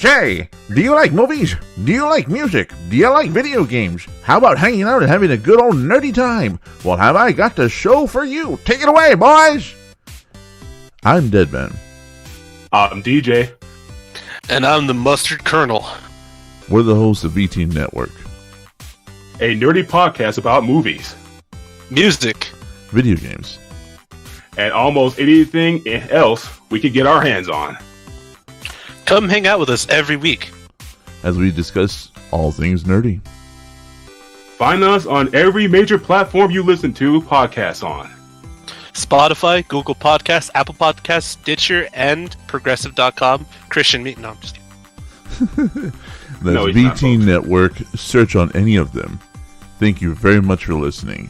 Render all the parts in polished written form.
Say, do you like movies? Do you like music? Do you like video games? How about hanging out and having a good old nerdy time? Well, have I got the show for you. Take it away, boys! I'm Deadman. I'm DJ. And I'm the Mustard Colonel. We're the hosts of VT Network. A nerdy podcast about movies, music, video games, and almost anything else we can get our hands on. Come hang out with us every week as we discuss all things nerdy. Find us on every major platform you listen to podcasts on. Spotify, Google Podcasts, Apple Podcasts, Stitcher, and Progressive.com. Christian Meat. No, I'm just kidding. That's VT Network. Search on any of them. Thank you very much for listening.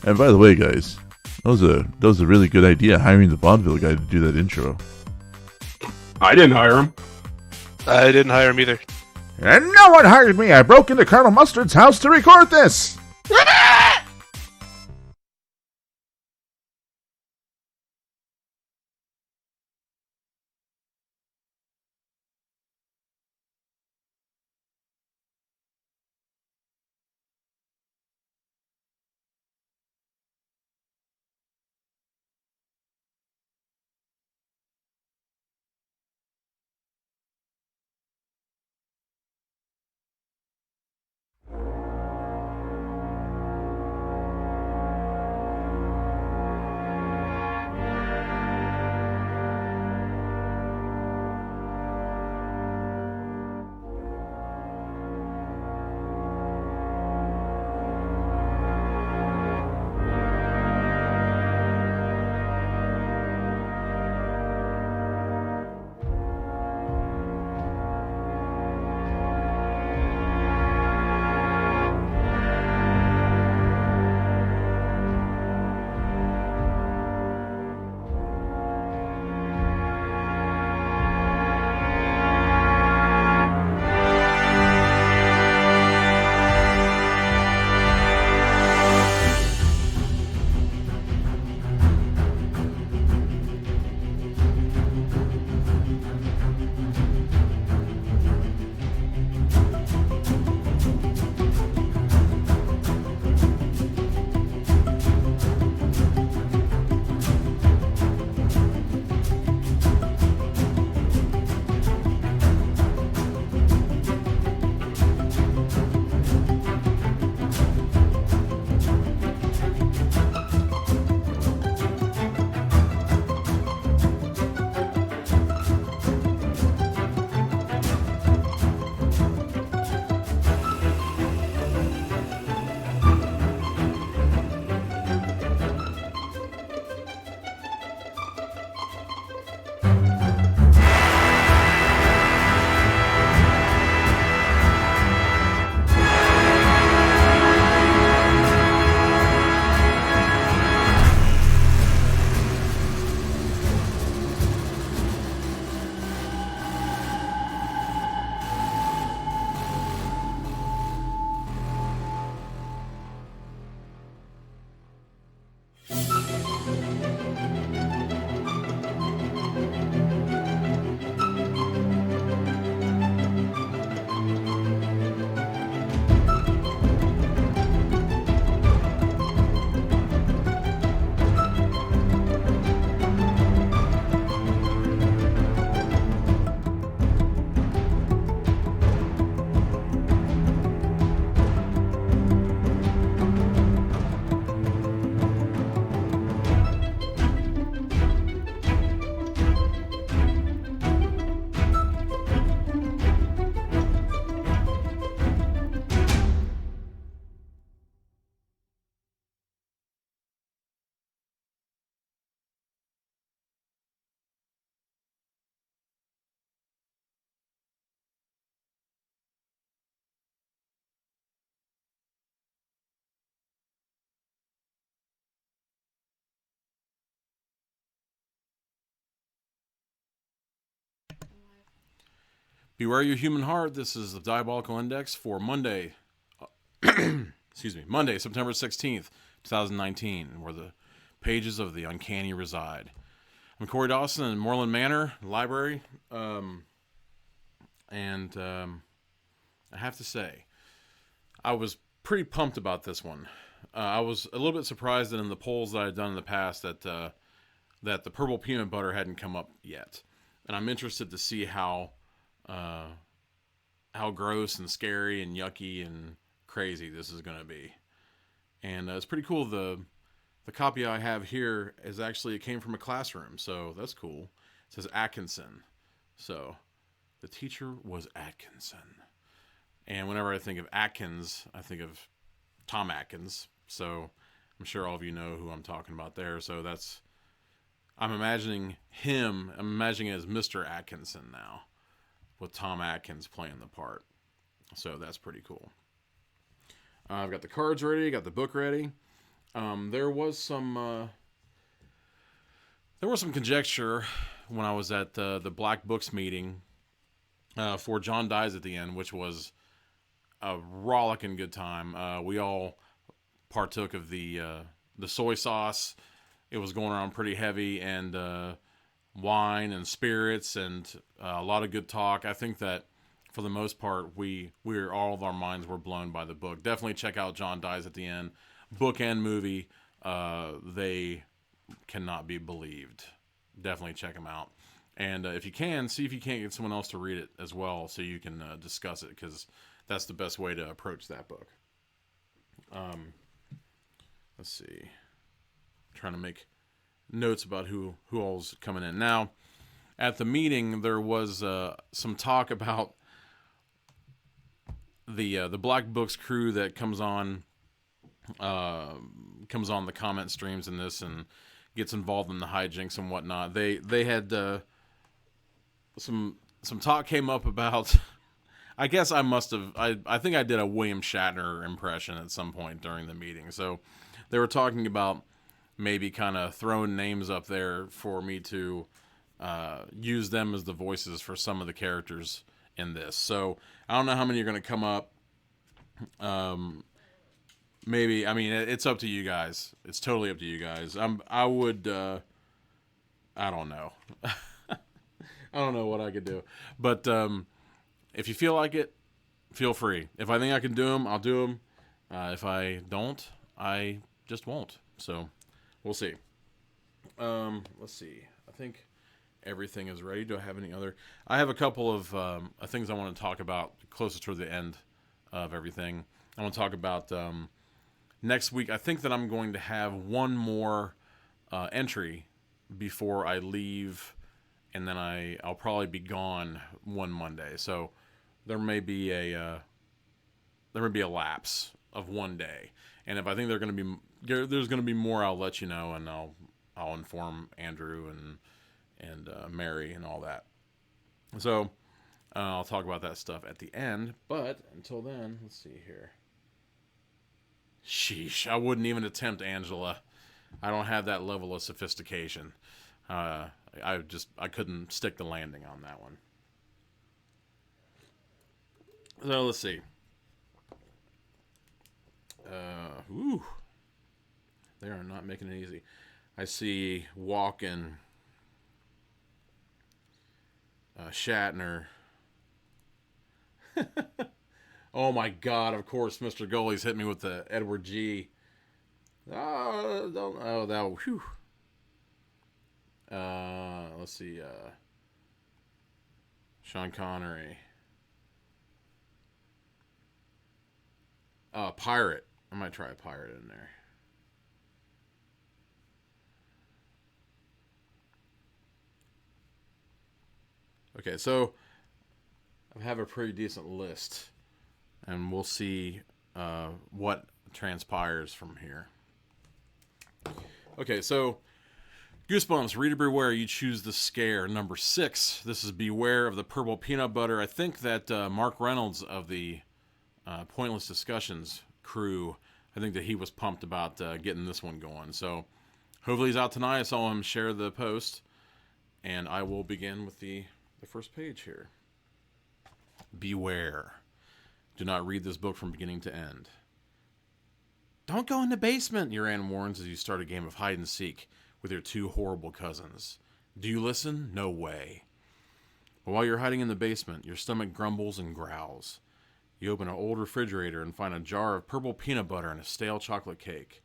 And by the way, guys, that was a really good idea, hiring the vaudeville guy to do that intro. I didn't hire him. I didn't hire him either. And no one hired me. I broke into Colonel Mustard's house to record this. Beware your human heart. This is the Diabolical Index for Monday. Monday, September 16th, 2019, where the pages of the uncanny reside. I'm Korey Dawson in Moreland Manor Library. And I have to say, I was pretty pumped about this one. I was a little bit surprised that in the polls that I had done in the past that the purple peanut butter hadn't come up yet. And I'm interested to see how gross and scary and yucky and crazy this is going to be. And it's pretty cool. The copy I have here is actually, it came from a classroom, so that's cool. It says Atkinson. So the teacher was Atkinson. And whenever I think of Atkins, I think of Tom Atkins. So I'm sure all of you know who I'm talking about there. So I'm imagining him. I'm imagining it as Mr. Atkinson now, with Tom Atkins playing the part. So that's pretty cool. I've got the cards ready. Got the book ready. There was some conjecture when I was at the Black Books meeting for John Dies at the End, which was a rollicking good time. We all partook of the soy sauce. It was going around pretty heavy, and wine and spirits and a lot of good talk. I think that for the most part, all of our minds were blown by the book. Definitely check out John Dies at the End. Book and movie, they cannot be believed. Definitely check them out. And if you can, see if you can't get someone else to read it as well, so you can discuss it, because that's the best way to approach that book. Let's see. I'm trying to make notes about who all's coming in. Now, at the meeting, there was some talk about the Black Books crew that comes on the comment streams in this and gets involved in the hijinks and whatnot. They had some talk came up about. I guess I must have. I think I did a William Shatner impression at some point during the meeting. So they were talking about maybe kind of throwing names up there for me to use them as the voices for some of the characters in this. So I don't know how many are going to come up. Maybe, I mean, it's up to you guys. It's totally up to you guys. I would, I don't know. I don't know what I could do. But if you feel like it, feel free. If I think I can do them, I'll do them. If I don't, I just won't. So we'll see. Let's see. I think everything is ready. Do I have any other? I have a couple of things I want to talk about closer toward the end of everything. I want to talk about next week. I think that I'm going to have one more entry before I leave, and then I'll probably be gone one Monday. So there may be a lapse of one day, and if I think there's going to be more, I'll let you know, and I'll inform Andrew and Mary and all that. So I'll talk about that stuff at the end. But until then, let's see here. Sheesh, I wouldn't even attempt Angela. I don't have that level of sophistication. I couldn't stick the landing on that one. So let's see. They are not making it easy. I see Walken, Shatner. Oh my God! Of course, Mr. Goalie's hit me with the Edward G. Whew. Let's see. Sean Connery. Pirate. I might try a pirate in there. Okay, so I have a pretty decent list, and we'll see what transpires from here. Okay, so Goosebumps, Reader Beware, You Choose the Scare, number 6. This is Beware of the Purple Peanut Butter. I think that Mark Reynolds of the Pointless Discussions crew, I think that he was pumped about getting this one going. So hopefully he's out tonight. I saw him share the post, and I will begin with the first page here. Beware. Do not read this book from beginning to end. Don't go in the basement, your aunt warns as you start a game of hide and seek with your two horrible cousins. Do you listen? No way. But while you're hiding in the basement, your stomach grumbles and growls. You open an old refrigerator and find a jar of purple peanut butter and a stale chocolate cake.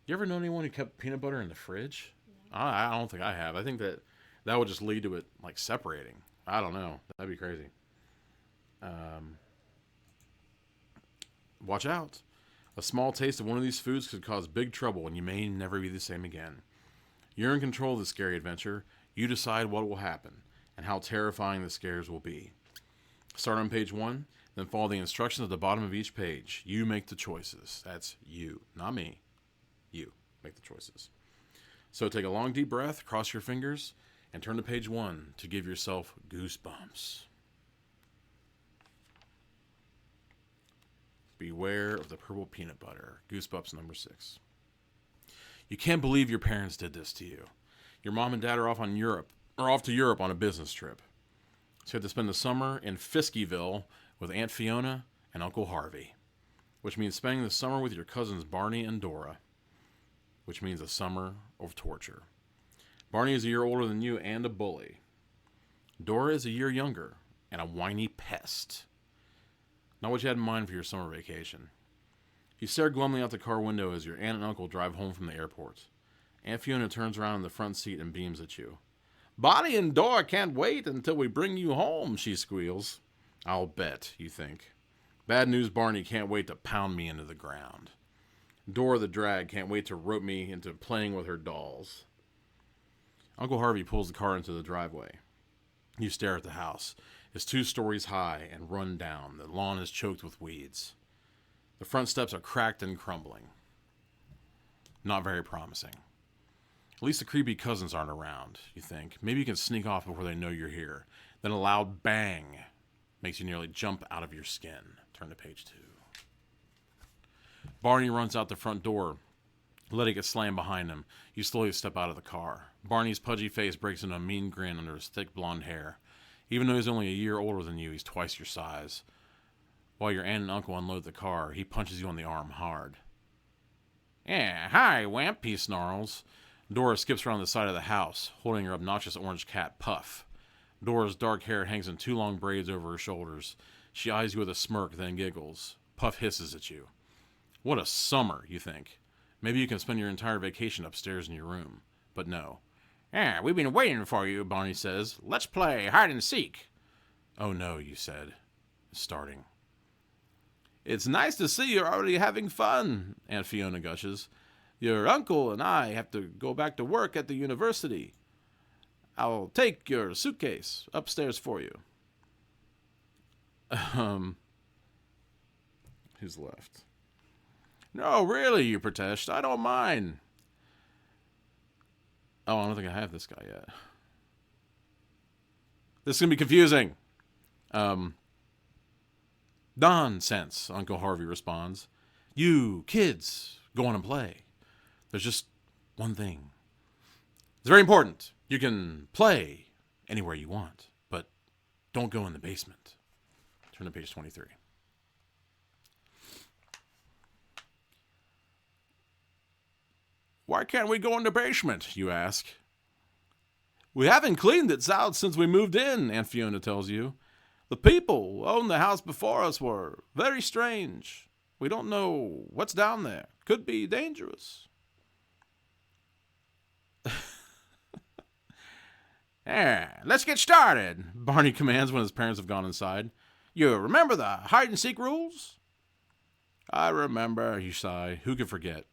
You ever know anyone who kept peanut butter in the fridge? I don't think I have. I think that would just lead to it, like, separating. I don't know. That'd be crazy. Watch out. A small taste of one of these foods could cause big trouble, and you may never be the same again. You're in control of the scary adventure. You decide what will happen and how terrifying the scares will be. Start on page 1, then follow the instructions at the bottom of each page. You make the choices. That's you, not me. You make the choices. So take a long, deep breath, cross your fingers, and turn to page 1 to give yourself goosebumps. Beware of the purple peanut butter. Goosebumps number 6. You can't believe your parents did this to you. Your mom and dad are off to Europe on a business trip. So you have to spend the summer in Fiskeyville with Aunt Fiona and Uncle Harvey, which means spending the summer with your cousins Barney and Dora, which means a summer of torture. Barney is a year older than you and a bully. Dora is a year younger and a whiny pest. Not what you had in mind for your summer vacation. You stare glumly out the car window as your aunt and uncle drive home from the airport. Aunt Fiona turns around in the front seat and beams at you. Barney and Dora can't wait until we bring you home, she squeals. I'll bet, you think. Bad news, Barney can't wait to pound me into the ground. Dora the drag can't wait to rope me into playing with her dolls. Uncle Harvey pulls the car into the driveway. You stare at the house. It's 2 stories high and run down. The lawn is choked with weeds. The front steps are cracked and crumbling. Not very promising. At least the creepy cousins aren't around, you think. Maybe you can sneak off before they know you're here. Then a loud bang makes you nearly jump out of your skin. Turn to page 2. Barney runs out the front door, letting it slam behind him. You slowly step out of the car. Barney's pudgy face breaks into a mean grin under his thick blonde hair. Even though he's only a year older than you, he's twice your size. While your aunt and uncle unload the car, he punches you on the arm hard. Yeah, hi, Wamp, he snarls. Dora skips around the side of the house, holding her obnoxious orange cat, Puff. Dora's dark hair hangs in 2 long braids over her shoulders. She eyes you with a smirk, then giggles. Puff hisses at you. What a summer, you think. Maybe you can spend your entire vacation upstairs in your room. But no. Yeah, we've been waiting for you, Barney says. Let's play hide and seek. Oh no, you said. Starting. It's nice to see you're already having fun, Aunt Fiona gushes. Your uncle and I have to go back to work at the university. I'll take your suitcase upstairs for you. Who's left? No, really, you protest. I don't mind. Oh, I don't think I have this guy yet. This is going to be confusing. Nonsense, Uncle Harvey responds. You kids, go on and play. There's just one thing. It's very important. You can play anywhere you want, but don't go in the basement. Turn to page 23. Why can't we go in the basement, you ask. We haven't cleaned it out since we moved in, Aunt Fiona tells you. The people who owned the house before us were very strange. We don't know what's down there. Could be dangerous. Let's get started, Barney commands when his parents have gone inside. You remember the hide-and-seek rules? I remember, you sigh. Who could forget?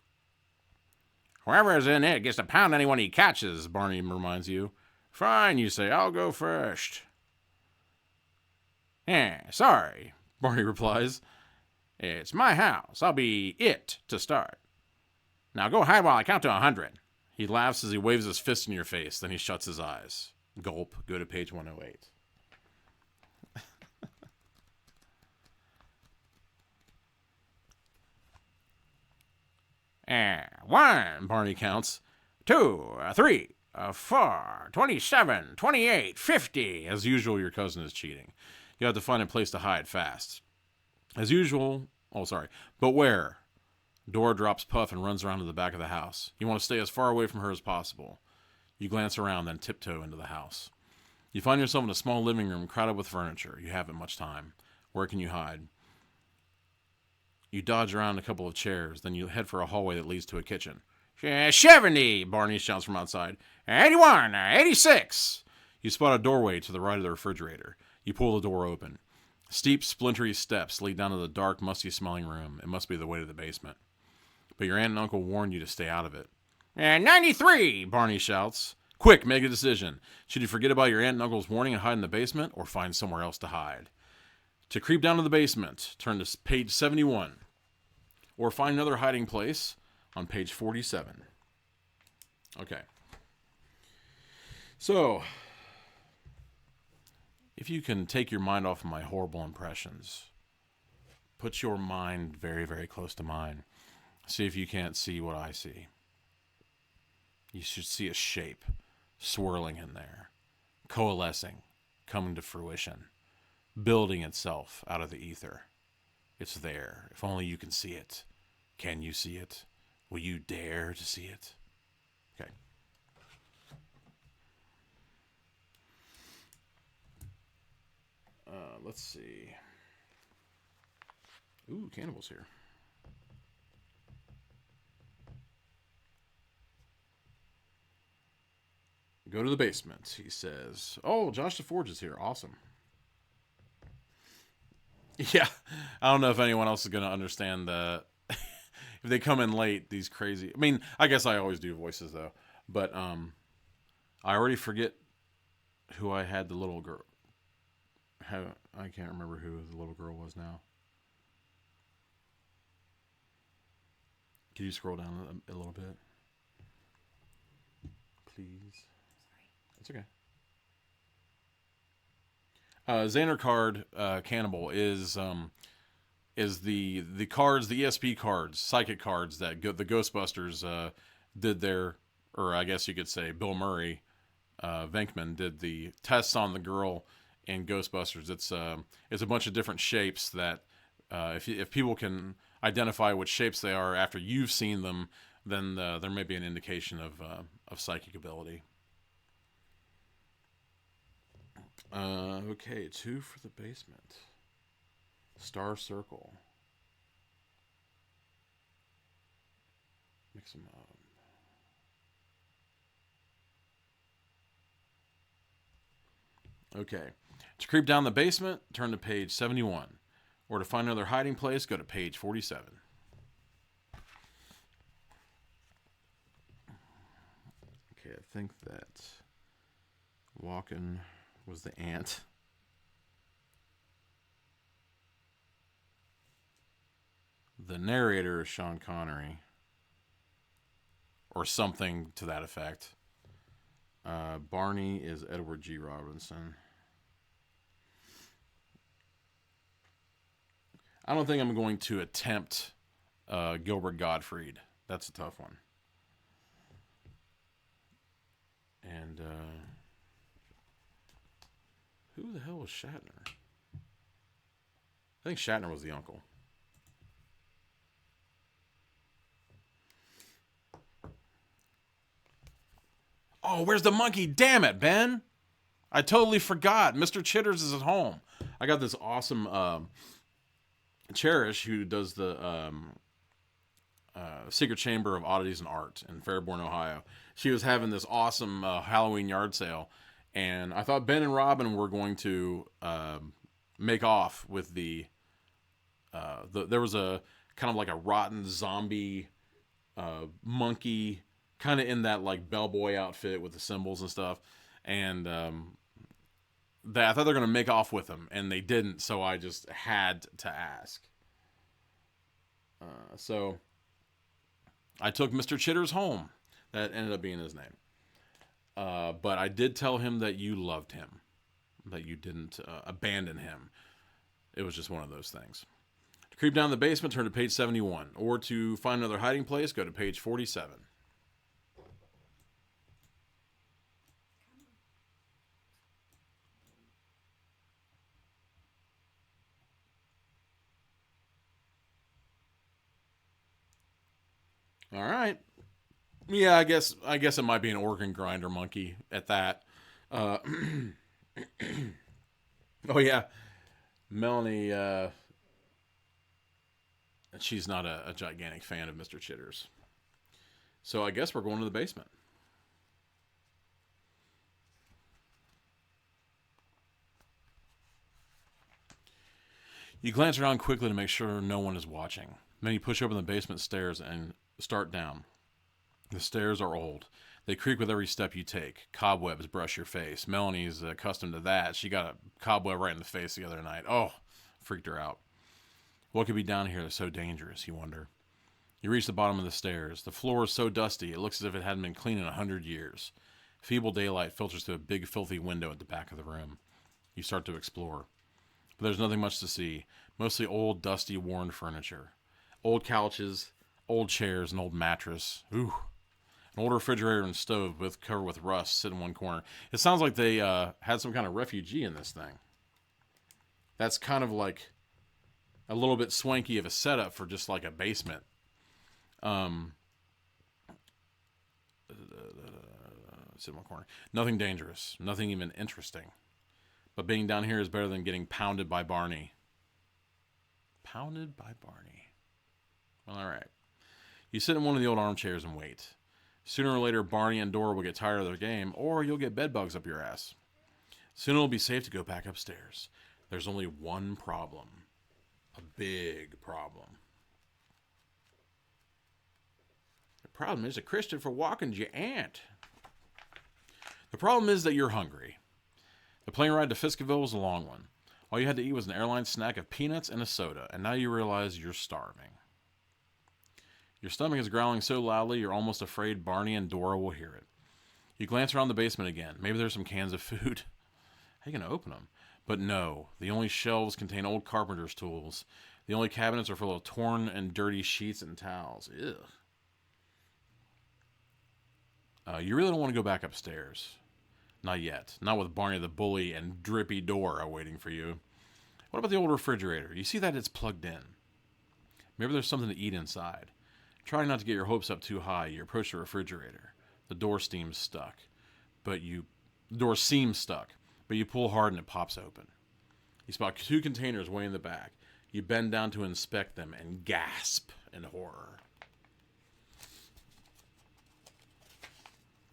Whoever's in it gets to pound anyone he catches, Barney reminds you. Fine, you say. I'll go first. Sorry, Barney replies. It's my house. I'll be it to start. Now go hide while I count to 100. He laughs as he waves his fist in your face. Then he shuts his eyes. Gulp. Go to page 108. One, Barney counts. 2, 3, 4, 27, 28, 50. As usual, your cousin is cheating. You have to find a place to hide fast. As usual, but where? Dora drops Puff and runs around to the back of the house. You want to stay as far away from her as possible. You glance around, then tiptoe into the house. You find yourself in a small living room crowded with furniture. You haven't much time. Where can you hide? You dodge around a couple of chairs, then you head for a hallway that leads to a kitchen. 70, Barney shouts from outside. 81, 86. You spot a doorway to the right of the refrigerator. You pull the door open. Steep, splintery steps lead down to the dark, musty-smelling room. It must be the way to the basement. But your aunt and uncle warned you to stay out of it. 93, Barney shouts. Quick, make a decision. Should you forget about your aunt and uncle's warning and hide in the basement, or find somewhere else to hide? To creep down to the basement, turn to page 71. Or find another hiding place on page 47. Okay. So, if you can take your mind off of my horrible impressions, put your mind very, very close to mine. See if you can't see what I see. You should see a shape swirling in there, coalescing, coming to fruition, building itself out of the ether. It's there. If only you can see it. Can you see it? Will you dare to see it? Okay. Let's see. Ooh, Cannibal's here. Go to the basement, he says. Oh, Josh DeForge is here. Awesome. Yeah, I don't know if anyone else is going to understand the... if they come in late, these crazy... I mean, I guess I always do voices, though. But I already forget who I had the little girl... I can't remember who the little girl was now. Can you scroll down a little bit? Please. That's okay. Xander card Cannibal is the cards, the ESP cards, psychic cards that the Ghostbusters did their, or I guess you could say Bill Murray, Venkman did the tests on the girl in Ghostbusters. It's a bunch of different shapes that if people can identify which shapes they are after you've seen them, then there may be an indication of psychic ability. Okay, 2 for the basement. Star Circle. Mix them up. Okay. To creep down the basement, turn to page 71. Or to find another hiding place, go to page 47. Okay, I think that Walken was the ant. The narrator is Sean Connery. Or something to that effect. Barney is Edward G. Robinson. I don't think I'm going to attempt Gilbert Gottfried. That's a tough one. And who the hell was Shatner? I think Shatner was the uncle. Oh, where's the monkey? Damn it, Ben. I totally forgot. Mr. Chitters is at home. I got this awesome Cherish, who does the Secret Chamber of Oddities and Art in Fairborn, Ohio. She was having this awesome Halloween yard sale, and I thought Ben and Robin were going to make off with the there was a kind of like a rotten zombie monkey, kind of in that like bellboy outfit with the symbols and stuff, and I thought they were going to make off with him, and they didn't, so I just had to ask. So I took Mr. Chitters home. That ended up being his name. But I did tell him that you loved him, that you didn't abandon him. It was just one of those things. To creep down the basement, turn to page 71. Or to find another hiding place, go to page 47. All right. Yeah, I guess it might be an organ grinder monkey at that. Oh yeah, Melanie. She's not a gigantic fan of Mr. Chitters. So I guess we're going to the basement. You glance around quickly to make sure no one is watching. Then you push open the basement stairs and start down. The stairs are old. They creak with every step you take. Cobwebs brush your face. Melanie's accustomed to that. She got a cobweb right in the face the other night. Oh, freaked her out. What could be down here that's so dangerous, you wonder? You reach the bottom of the stairs. The floor is so dusty, it looks as if it hadn't been cleaned in 100 years. Feeble daylight filters through a big, filthy window at the back of the room. You start to explore. But there's nothing much to see. Mostly old, dusty, worn furniture. Old couches, old chairs, an old mattress. Ooh. An old refrigerator and stove, both covered with rust, sit in one corner. It sounds like they had some kind of refugee in this thing. That's kind of like a little bit swanky of a setup for just like a basement. Sit in one corner. Nothing dangerous. Nothing even interesting. But being down here is better than getting pounded by Barney. Pounded by Barney. Well, all right. You sit in one of the old armchairs and wait. Sooner or later, Barney and Dora will get tired of their game, or you'll get bedbugs up your ass. Soon it'll be safe to go back upstairs. There's only one problem. A big problem. The problem is that Christopher Walken's your aunt. The problem is that you're hungry. The plane ride to Fiskerville was a long one. All you had to eat was an airline snack of peanuts and a soda, and now you realize you're starving. Your stomach is growling so loudly you're almost afraid Barney and Dora will hear it. You glance around the basement again. Maybe there's some cans of food. How are you going to open them? But no, the only shelves contain old carpenter's tools. The only cabinets are full of torn and dirty sheets and towels. Ew. You really don't want to go back upstairs. Not yet. Not with Barney the bully and drippy Dora waiting for you. What about the old refrigerator? You see that it's plugged in. Maybe there's something to eat inside. Try not to get your hopes up too high. You approach the refrigerator. The door seems stuck, but you pull hard and it pops open. You spot 2 containers way in the back. You bend down to inspect them and gasp in horror.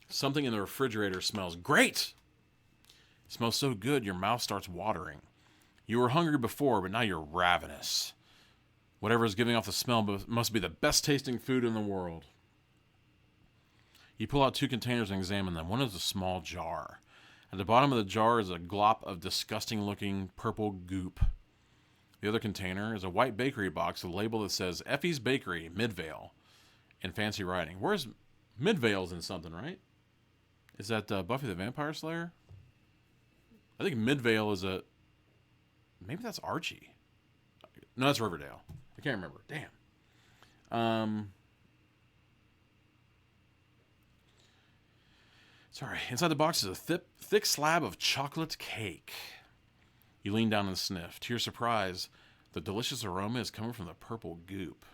Something in the refrigerator smells great. It smells so good your mouth starts watering. You were hungry before, but now you're ravenous. Whatever is giving off the smell must be the best tasting food in the world. You pull out 2 containers and examine them. One is a small jar. At the bottom of the jar is a glop of disgusting looking purple goop. The other container is a white bakery box with a label that says Effie's Bakery, Midvale, in fancy writing. Where's Midvale's in something, right? Is that Buffy the Vampire Slayer? I think Midvale is a... Maybe that's Archie. No, that's Riverdale. I can't remember. Damn. Sorry. Inside the box is a thick slab of chocolate cake. You lean down and sniff. To your surprise, the delicious aroma is coming from the purple goop.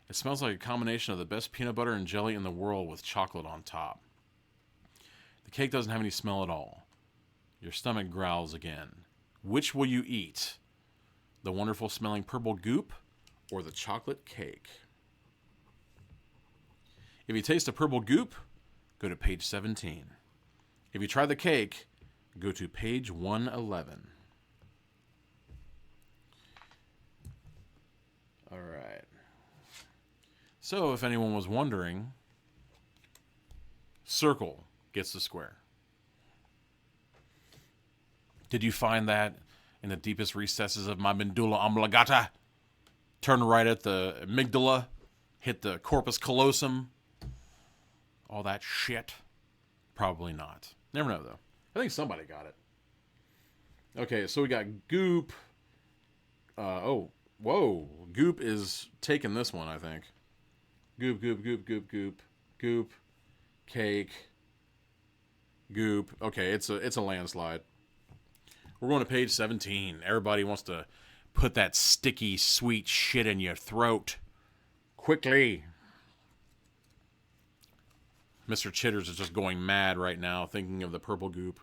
It smells like a combination of the best peanut butter and jelly in the world with chocolate on top. The cake doesn't have any smell at all. Your stomach growls again. Which will you eat? The wonderful smelling purple goop or the chocolate cake? If you taste the purple goop, go to page 17. If you try the cake, go to page 111. All right. So, if anyone was wondering, circle gets the square. Did you find that in the deepest recesses of my medulla oblongata? Turn right at the amygdala, hit the corpus callosum, all that shit? Probably not. Never know, though. I think somebody got it. Okay, so we got goop. Goop is taking this one, I think. Goop, goop, goop, goop, goop, goop, cake, goop. Okay, it's a landslide. We're going to page 17. Everybody wants to put that sticky, sweet shit in your throat. Quickly. Mr. Chitters is just going mad right now, thinking of the purple goop.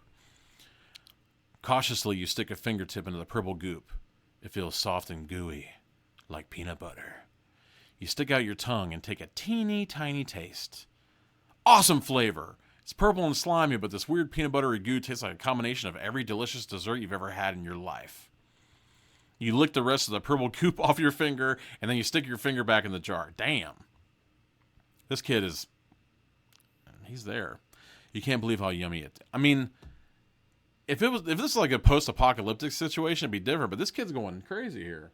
Cautiously, you stick a fingertip into the purple goop. It feels soft and gooey, like peanut butter. You stick out your tongue and take a teeny tiny taste. Awesome flavor! It's purple and slimy, but this weird peanut buttery goo tastes like a combination of every delicious dessert you've ever had in your life. You lick the rest of the purple goop off your finger, and then you stick your finger back in the jar. Damn. This kid is... he's there. You can't believe how yummy it... I mean, if this was like a post-apocalyptic situation, it'd be different, but this kid's going crazy here.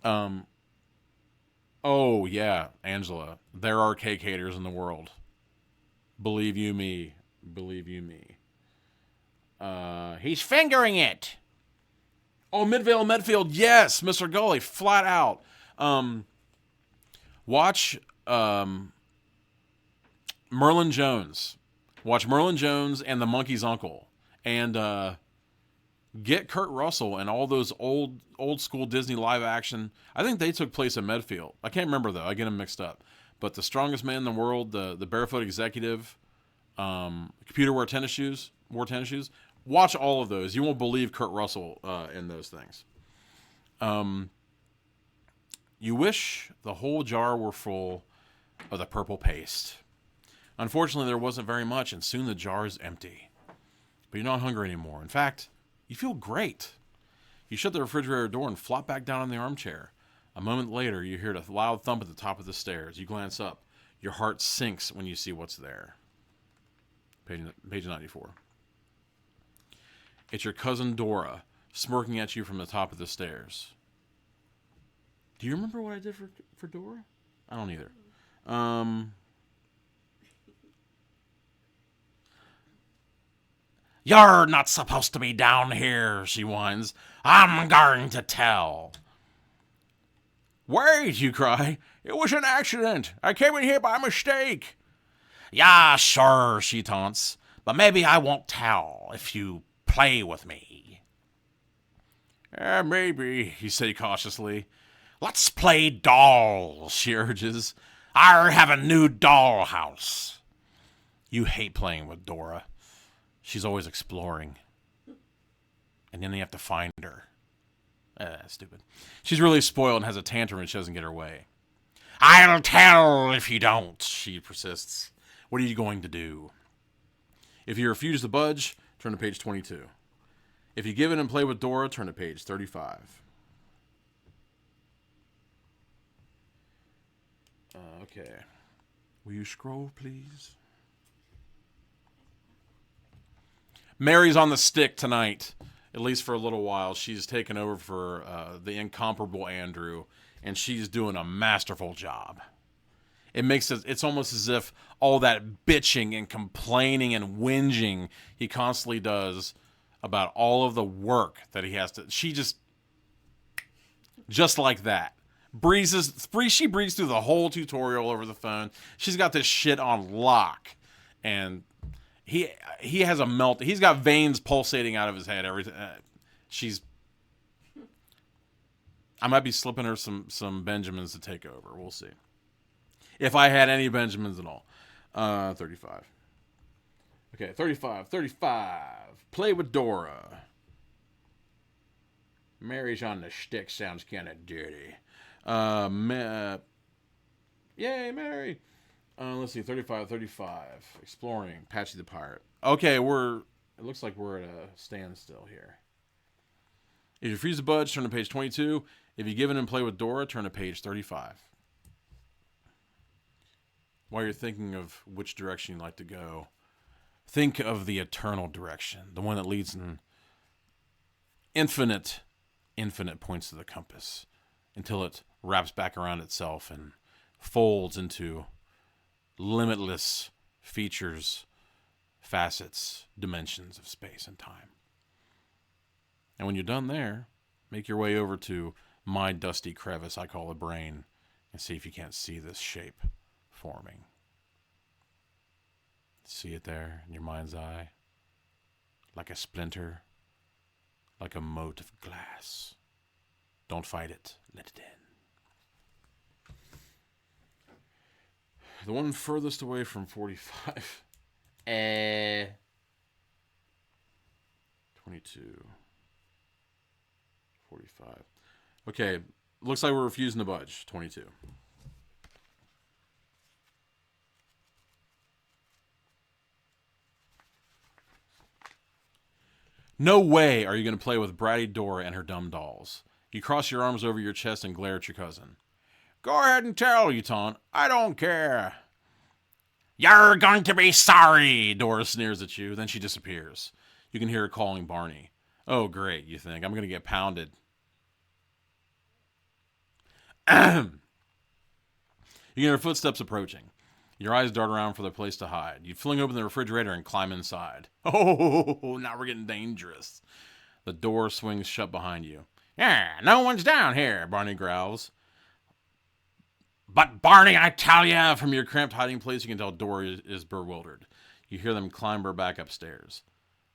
Oh, yeah, Angela. There are cake haters in the world. Believe you me. Believe you me. He's fingering it. Oh, Midvale Medfield. Yes, Mr. Gully. Flat out. Watch Merlin Jones. Watch Merlin Jones and the Monkey's Uncle. And get Kurt Russell and all those old school Disney live action. I think they took place in Medfield. I can't remember, though. I get them mixed up. But The Strongest Man in the World, the Barefoot Executive, Computer Wore Tennis Shoes. Watch all of those. You won't believe Kurt Russell in those things. You wish the whole jar were full of the purple paste. Unfortunately, there wasn't very much, and soon the jar is empty. But you're not hungry anymore. In fact, you feel great. You shut the refrigerator door and flop back down in the armchair. A moment later, you hear a loud thump at the top of the stairs. You glance up. Your heart sinks when you see what's there. Page 94. It's your cousin Dora, smirking at you from the top of the stairs. Do you remember what I did for Dora? I don't either. You're not supposed to be down here, she whines. I'm going to tell. Wait, you cry. It was an accident. I came in here by mistake. Yeah, sure, she taunts. But maybe I won't tell if you play with me. Maybe, you say cautiously. Let's play dolls, she urges. I have a new dollhouse. You hate playing with Dora. She's always exploring. And then you have to find her. Stupid. She's really spoiled and has a tantrum when she doesn't get her way. I'll tell if you don't, she persists. What are you going to do? If you refuse to budge, turn to page 22. If you give in and play with Dora, turn to page 35. Okay. Will you scroll, please? Mary's on the stick tonight, at least for a little while. She's taken over for the incomparable Andrew, and she's doing a masterful job. It's almost as if all that bitching and complaining and whinging he constantly does about all of the work that he has to... She just like that. She breezes through the whole tutorial over the phone. She's got this shit on lock, and... He has a melt. He's got veins pulsating out of his head. I might be slipping her some Benjamins to take over. We'll see. If I had any Benjamins at all. 35. Okay, 35. Play with Dora. Mary's on the stick sounds kind of dirty. Yay, Mary. Let's see, 35. Exploring, Patchy the Pirate. Okay, it looks like we're at a standstill here. If you refuse to budge, turn to page 22. If you give in and play with Dora, turn to page 35. While you're thinking of which direction you'd like to go, think of the eternal direction, the one that leads in infinite points of the compass, until it wraps back around itself and folds into limitless features, facets, dimensions of space and time. And when you're done there, make your way over to my dusty crevice I call a brain and see if you can't see this shape forming. See it there in your mind's eye, like a splinter, like a mote of glass. Don't fight it, let it in. The one furthest away from 45. 22. 45. Okay, looks like we're refusing to budge. 22. No way are you going to play with bratty Dora and her dumb dolls. You cross your arms over your chest and glare at your cousin. Go ahead and tell, you taunt. I don't care. You're going to be sorry, Dora sneers at you. Then she disappears. You can hear her calling Barney. Oh, great, you think. I'm going to get pounded. You hear her footsteps approaching. Your eyes dart around for the place to hide. You fling open the refrigerator and climb inside. Oh, now we're getting dangerous. The door swings shut behind you. Yeah, no one's down here, Barney growls. But Barney, I tell ya, from your cramped hiding place, you can tell Dora is bewildered. You hear them climb her back upstairs.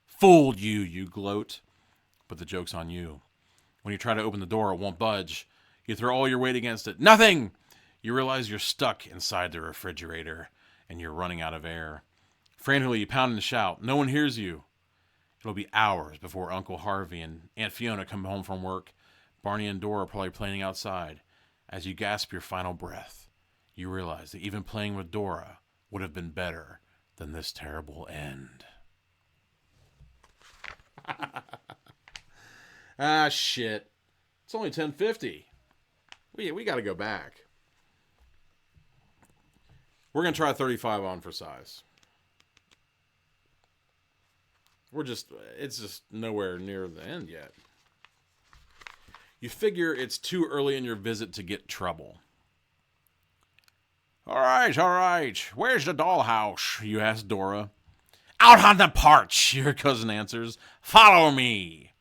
Fooled you, you gloat. But the joke's on you. When you try to open the door, it won't budge. You throw all your weight against it. Nothing! You realize you're stuck inside the refrigerator, and you're running out of air. Frantically, you pound and shout. No one hears you. It'll be hours before Uncle Harvey and Aunt Fiona come home from work. Barney and Dora are probably playing outside. As you gasp your final breath, you realize that even playing with Dora would have been better than this terrible end. Ah, shit. It's only 10:50. We got to go back. We're going to try 35 on for size. It's just nowhere near the end yet. You figure it's too early in your visit to get trouble. All right. Where's the dollhouse? You ask Dora. Out on the porch, your cousin answers. Follow me.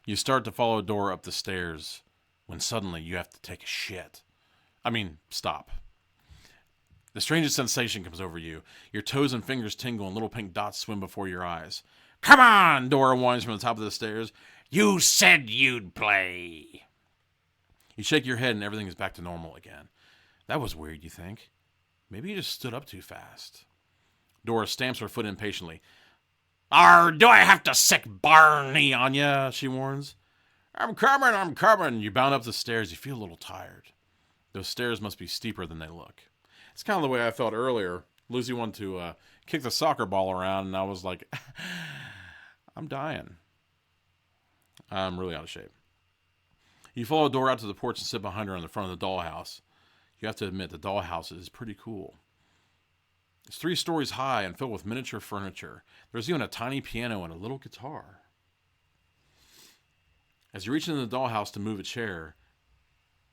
You start to follow Dora up the stairs when suddenly you have to take a shit. Stop. The strangest sensation comes over you. Your toes and fingers tingle and little pink dots swim before your eyes. Come on, Dora whines from the top of the stairs. You said you'd play. You shake your head and everything is back to normal again. That was weird, you think. Maybe you just stood up too fast. Dora stamps her foot impatiently. Do I have to sick Barney on ya? She warns. I'm coming. You bound up the stairs. You feel a little tired. Those stairs must be steeper than they look. It's kind of the way I felt earlier. Lucy wanted to kick the soccer ball around, and I was like, I'm dying. I'm really out of shape. You follow Dora out to the porch and sit behind her on the front of the dollhouse. You have to admit, the dollhouse is pretty cool. It's 3 stories high and filled with miniature furniture. There's even a tiny piano and a little guitar. As you reach into the dollhouse to move a chair,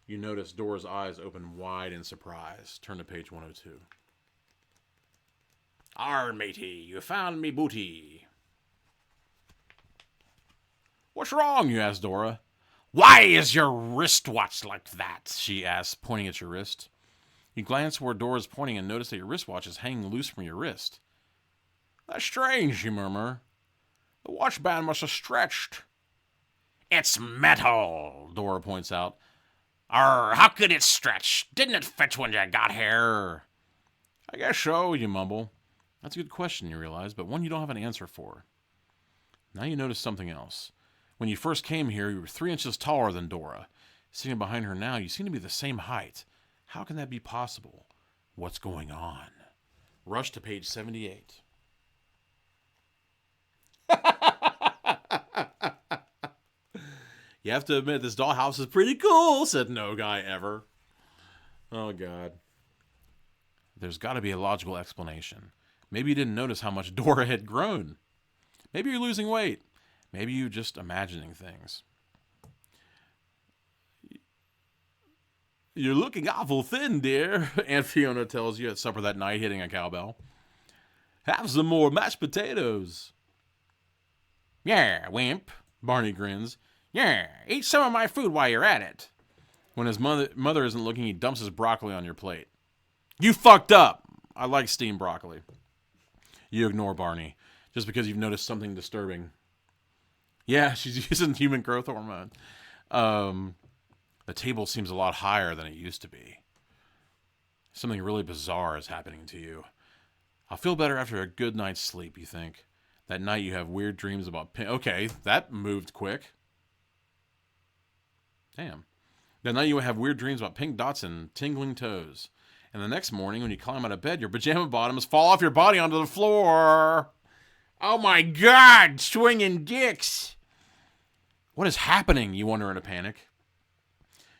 you notice Dora's eyes open wide in surprise. Turn to page 102. Arr, matey, you found me booty. What's wrong, you ask Dora. Why is your wristwatch like that? She asks, pointing at your wrist. You glance where Dora's pointing and notice that your wristwatch is hanging loose from your wrist. That's strange, you murmur. The watch band must have stretched. It's metal, Dora points out. How could it stretch? Didn't it fetch when you got here? I guess so, you mumble. That's a good question, you realize, but one you don't have an answer for. Now you notice something else. When you first came here, you were 3 inches taller than Dora. Sitting behind her now, you seem to be the same height. How can that be possible? What's going on? Rush to page 78. You have to admit, this dollhouse is pretty cool, said no guy ever. Oh, God. There's got to be a logical explanation. Maybe you didn't notice how much Dora had grown. Maybe you're losing weight. Maybe you're just imagining things. You're looking awful thin, dear, Aunt Fiona tells you at supper that night, hitting a cowbell. Have some more mashed potatoes. Yeah, wimp, Barney grins. Yeah, eat some of my food while you're at it. When his mother isn't looking, he dumps his broccoli on your plate. You fucked up. I like steamed broccoli. You ignore Barney, just because you've noticed something disturbing. Yeah, she's using human growth hormone. The table seems a lot higher than it used to be. Something really bizarre is happening to you. I'll feel better after a good night's sleep, you think. That night you have weird dreams about pink. Okay, that moved quick. Damn. That night you have weird dreams about pink dots and tingling toes. And the next morning when you climb out of bed, your pajama bottoms fall off your body onto the floor. Oh my God, swinging dicks. What is happening, you wonder in a panic.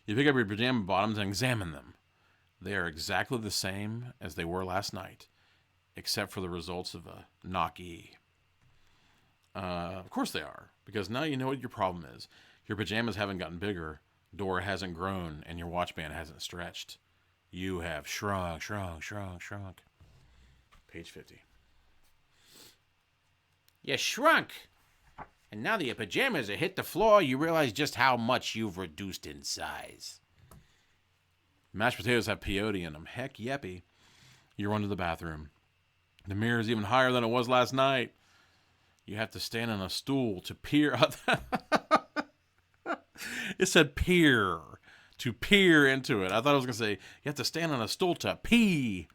You pick up your pajama bottoms and examine them. They are exactly the same as they were last night, except for the results of a knock-e. Of course they are, because now you know what your problem is. Your pajamas haven't gotten bigger, door hasn't grown, and your watch band hasn't stretched. You have shrunk. Page 50. You shrunk. And now that your pajamas have hit the floor, you realize just how much you've reduced in size. Mashed potatoes have peyote in them. Heck yeppy. You run to the bathroom. The mirror is even higher than it was last night. You have to stand on a stool to peer. It said peer. To peer into it. I thought I was going to say, you have to stand on a stool to pee.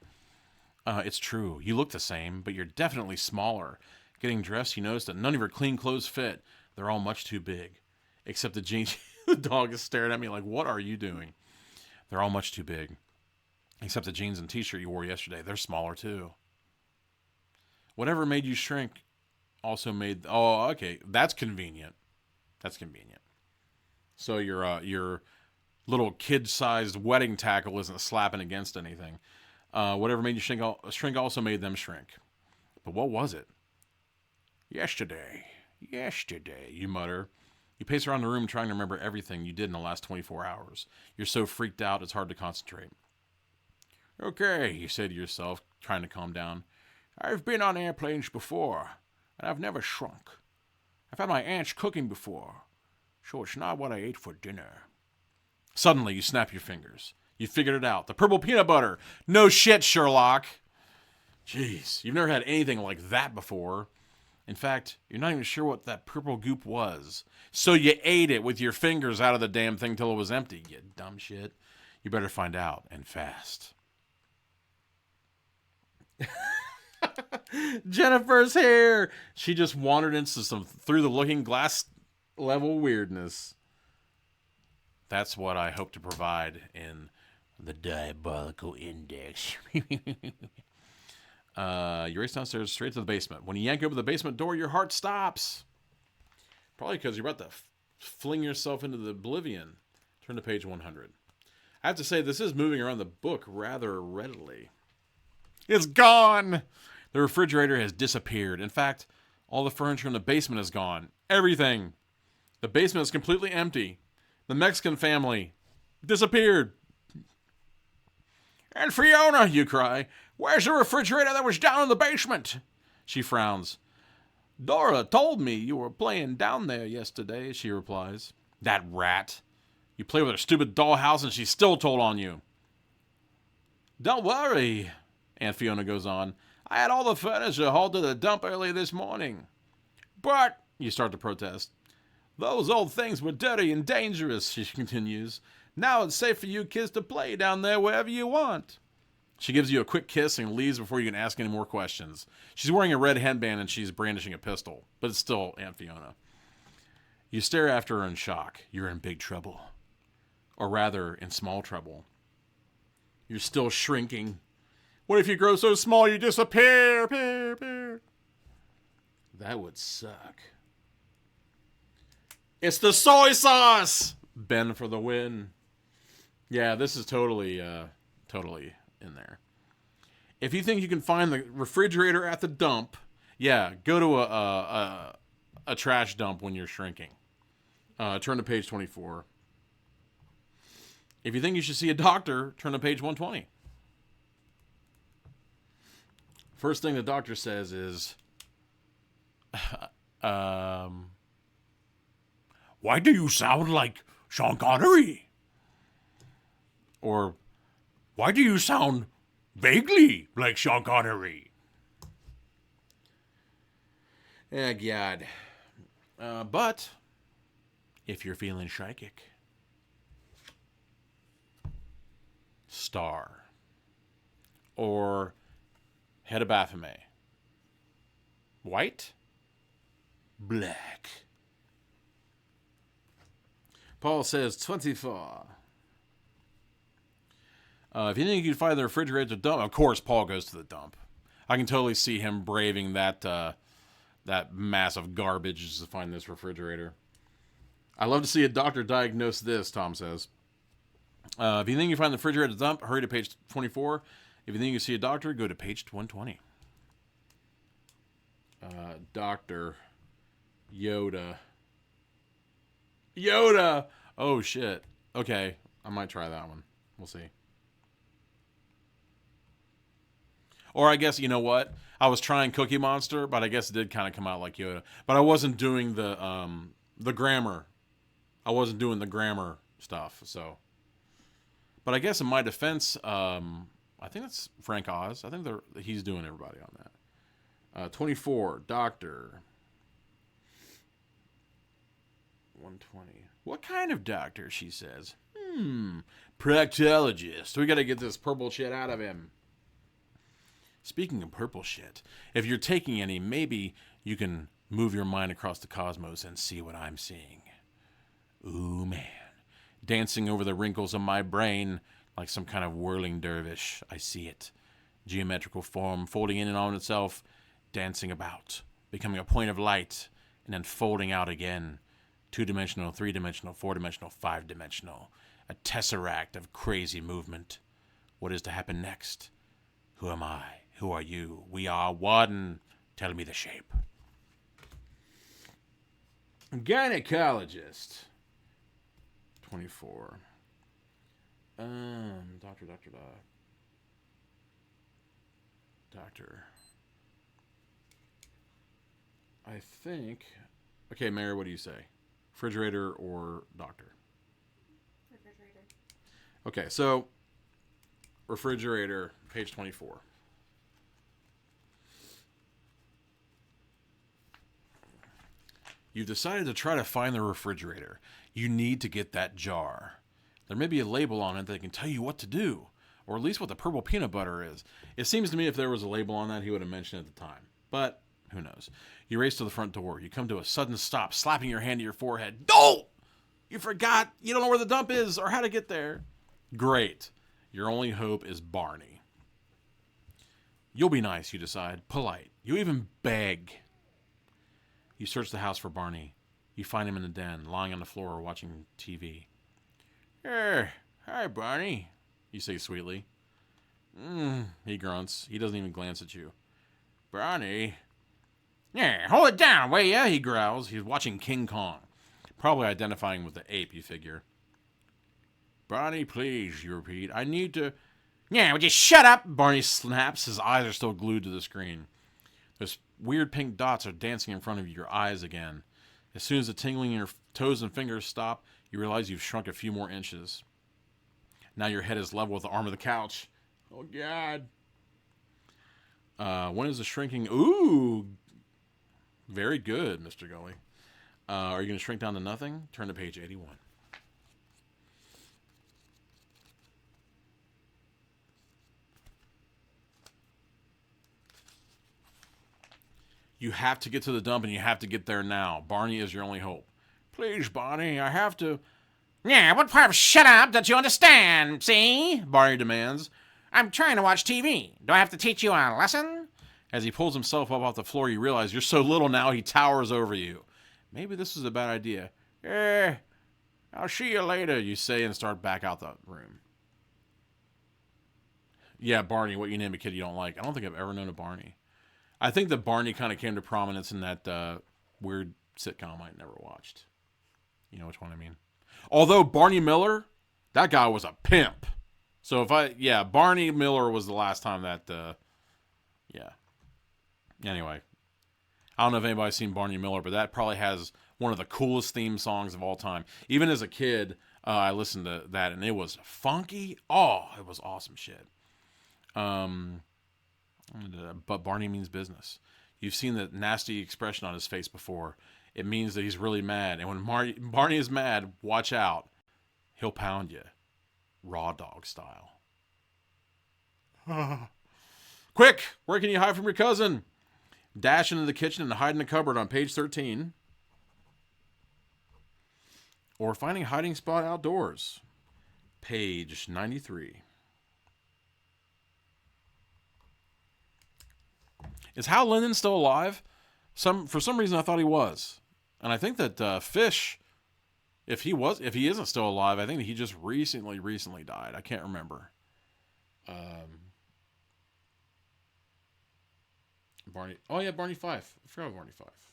It's true. You look the same, but you're definitely smaller. Getting dressed, you notice that none of your clean clothes fit. They're all much too big. Except the jeans. The dog is staring at me like, what are you doing? They're all much too big. Except the jeans and t-shirt you wore yesterday. They're smaller too. Whatever made you shrink also made... Oh, okay. That's convenient. So your little kid-sized wedding tackle isn't slapping against anything. Whatever made you shrink also made them shrink. But what was it? Yesterday, you mutter. You pace around the room trying to remember everything you did in the last 24 hours. You're so freaked out, it's hard to concentrate. Okay, you say to yourself, trying to calm down. I've been on airplanes before, and I've never shrunk. I've had my aunts cooking before, so it's not what I ate for dinner. Suddenly, you snap your fingers. You figured it out. The purple peanut butter. No shit, Sherlock. Jeez, you've never had anything like that before. In fact, you're not even sure what that purple goop was. So you ate it with your fingers out of the damn thing till it was empty, you dumb shit. You better find out, and fast. Jennifer's hair. She just wandered into some through the looking glass level weirdness. That's what I hope to provide in the Diabolical Index. You race downstairs straight to the basement. When you yank over the basement door, your heart stops. Probably because you're about to fling yourself into the oblivion. Turn to page 100. I have to say, this is moving around the book rather readily. It's gone! The refrigerator has disappeared. In fact, all the furniture in the basement is gone. Everything. The basement is completely empty. The Mexican family disappeared. And Fiona, you cry, where's the refrigerator that was down in the basement? She frowns. Dora told me you were playing down there yesterday, she replies. That rat. You play with her stupid dollhouse and she still told on you. Don't worry, Aunt Fiona goes on. I had all the furniture hauled to the dump early this morning. But, you start to protest. Those old things were dirty and dangerous, she continues. Now it's safe for you kids to play down there wherever you want. She gives you a quick kiss and leaves before you can ask any more questions. She's wearing a red headband and she's brandishing a pistol, but it's still Aunt Fiona. You stare after her in shock. You're in big trouble. Or rather, in small trouble. You're still shrinking. What if you grow so small you disappear? That would suck. It's the soy sauce! Ben for the win. Yeah, this is totally in there. If you think you can find the refrigerator at the dump, yeah, go to a trash dump when you're shrinking. Turn to page 24. If you think you should see a doctor, turn to page 120. First thing the doctor says is, why do you sound like Sean Connery? Or, why do you sound vaguely like Sean Connery? God. But, if you're feeling psychic, star. Or, head of Baphomet. White? black. Paul says 24. If you think you can find the refrigerator to dump, of course Paul goes to the dump. I can totally see him braving that massive garbage just to find this refrigerator. I love to see a doctor diagnose this, Tom says. If you think you find the refrigerator to dump, hurry to page 24. If you think you see a doctor, go to page 120. Doctor Yoda. Yoda! Oh, shit. Okay, I might try that one. We'll see. Or I guess, you know what? I was trying Cookie Monster, but I guess it did kind of come out like Yoda. But I wasn't doing the grammar. I wasn't doing the grammar stuff, so. But I guess in my defense, I think it's Frank Oz. I think he's doing everybody on that. 24, doctor. 120. What kind of doctor, she says? Proctologist. We got to get this purple shit out of him. Speaking of purple shit, if you're taking any, maybe you can move your mind across the cosmos and see what I'm seeing. Ooh, man. Dancing over the wrinkles of my brain like some kind of whirling dervish. I see it. Geometrical form, folding in and on itself, dancing about, becoming a point of light, and then folding out again. 2-dimensional, 3-dimensional, 4-dimensional, 5-dimensional. A tesseract of crazy movement. What is to happen next? Who am I? Who are you? We are one. Tell me the shape. Gynecologist. 24. Doctor. I think. Okay, Mary, what do you say? Refrigerator or doctor? Refrigerator. Okay, so refrigerator, page 24. You've decided to try to find the refrigerator. You need to get that jar. There may be a label on it that can tell you what to do, or at least what the purple peanut butter is. It seems to me if there was a label on that, he would have mentioned it at the time. But who knows? You race to the front door. You come to a sudden stop, slapping your hand to your forehead. No! You forgot. You don't know where the dump is or how to get there. Great. Your only hope is Barney. You'll be nice, you decide. Polite. You even beg. You search the house for Barney. You find him in the den, lying on the floor watching TV. Hi, Barney, you say sweetly. He grunts. He doesn't even glance at you. Barney? Yeah, hold it down, will ya? He growls. He's watching King Kong. Probably identifying with the ape, you figure. Barney, please, you repeat. I need to... Yeah, would you shut up? Barney snaps. His eyes are still glued to the screen. Those weird pink dots are dancing in front of your eyes again. As soon as the tingling in your toes and fingers stop, you realize you've shrunk a few more inches. Now your head is level with the arm of the couch. Oh, God. When is the shrinking? Ooh. Very good, Mr. Gully. Are you going to shrink down to nothing? Turn to page 81. You have to get to the dump and you have to get there now. Barney is your only hope. Please, Barney, I have to... Yeah, what part of shut up don't you understand, see? Barney demands. I'm trying to watch TV. Do I have to teach you a lesson? As he pulls himself up off the floor, you realize you're so little now he towers over you. Maybe this is a bad idea. I'll see you later, you say and start back out the room. Yeah, Barney, what you name a kid you don't like. I don't think I've ever known a Barney. I think that Barney kind of came to prominence in that weird sitcom I never watched. You know which one I mean? Although Barney Miller, that guy was a pimp. So Barney Miller was the last time that, Anyway, I don't know if anybody's seen Barney Miller, but that probably has one of the coolest theme songs of all time. Even as a kid, I listened to that, and it was funky. Oh, it was awesome shit. But Barney means business. You've seen the nasty expression on his face before. It means that he's really mad. And when Barney is mad, watch out. He'll pound you. Raw dog style. Quick! Where can you hide from your cousin? dash into the kitchen and hide in the cupboard on page 13, or finding a hiding spot outdoors, page 93. Is Hal Linden still alive? For some reason, I thought he was, and I think that Fish, if he isn't still alive, I think that he just recently died. I can't remember. Barney. Oh yeah, Barney Fife. I forgot about Barney Fife.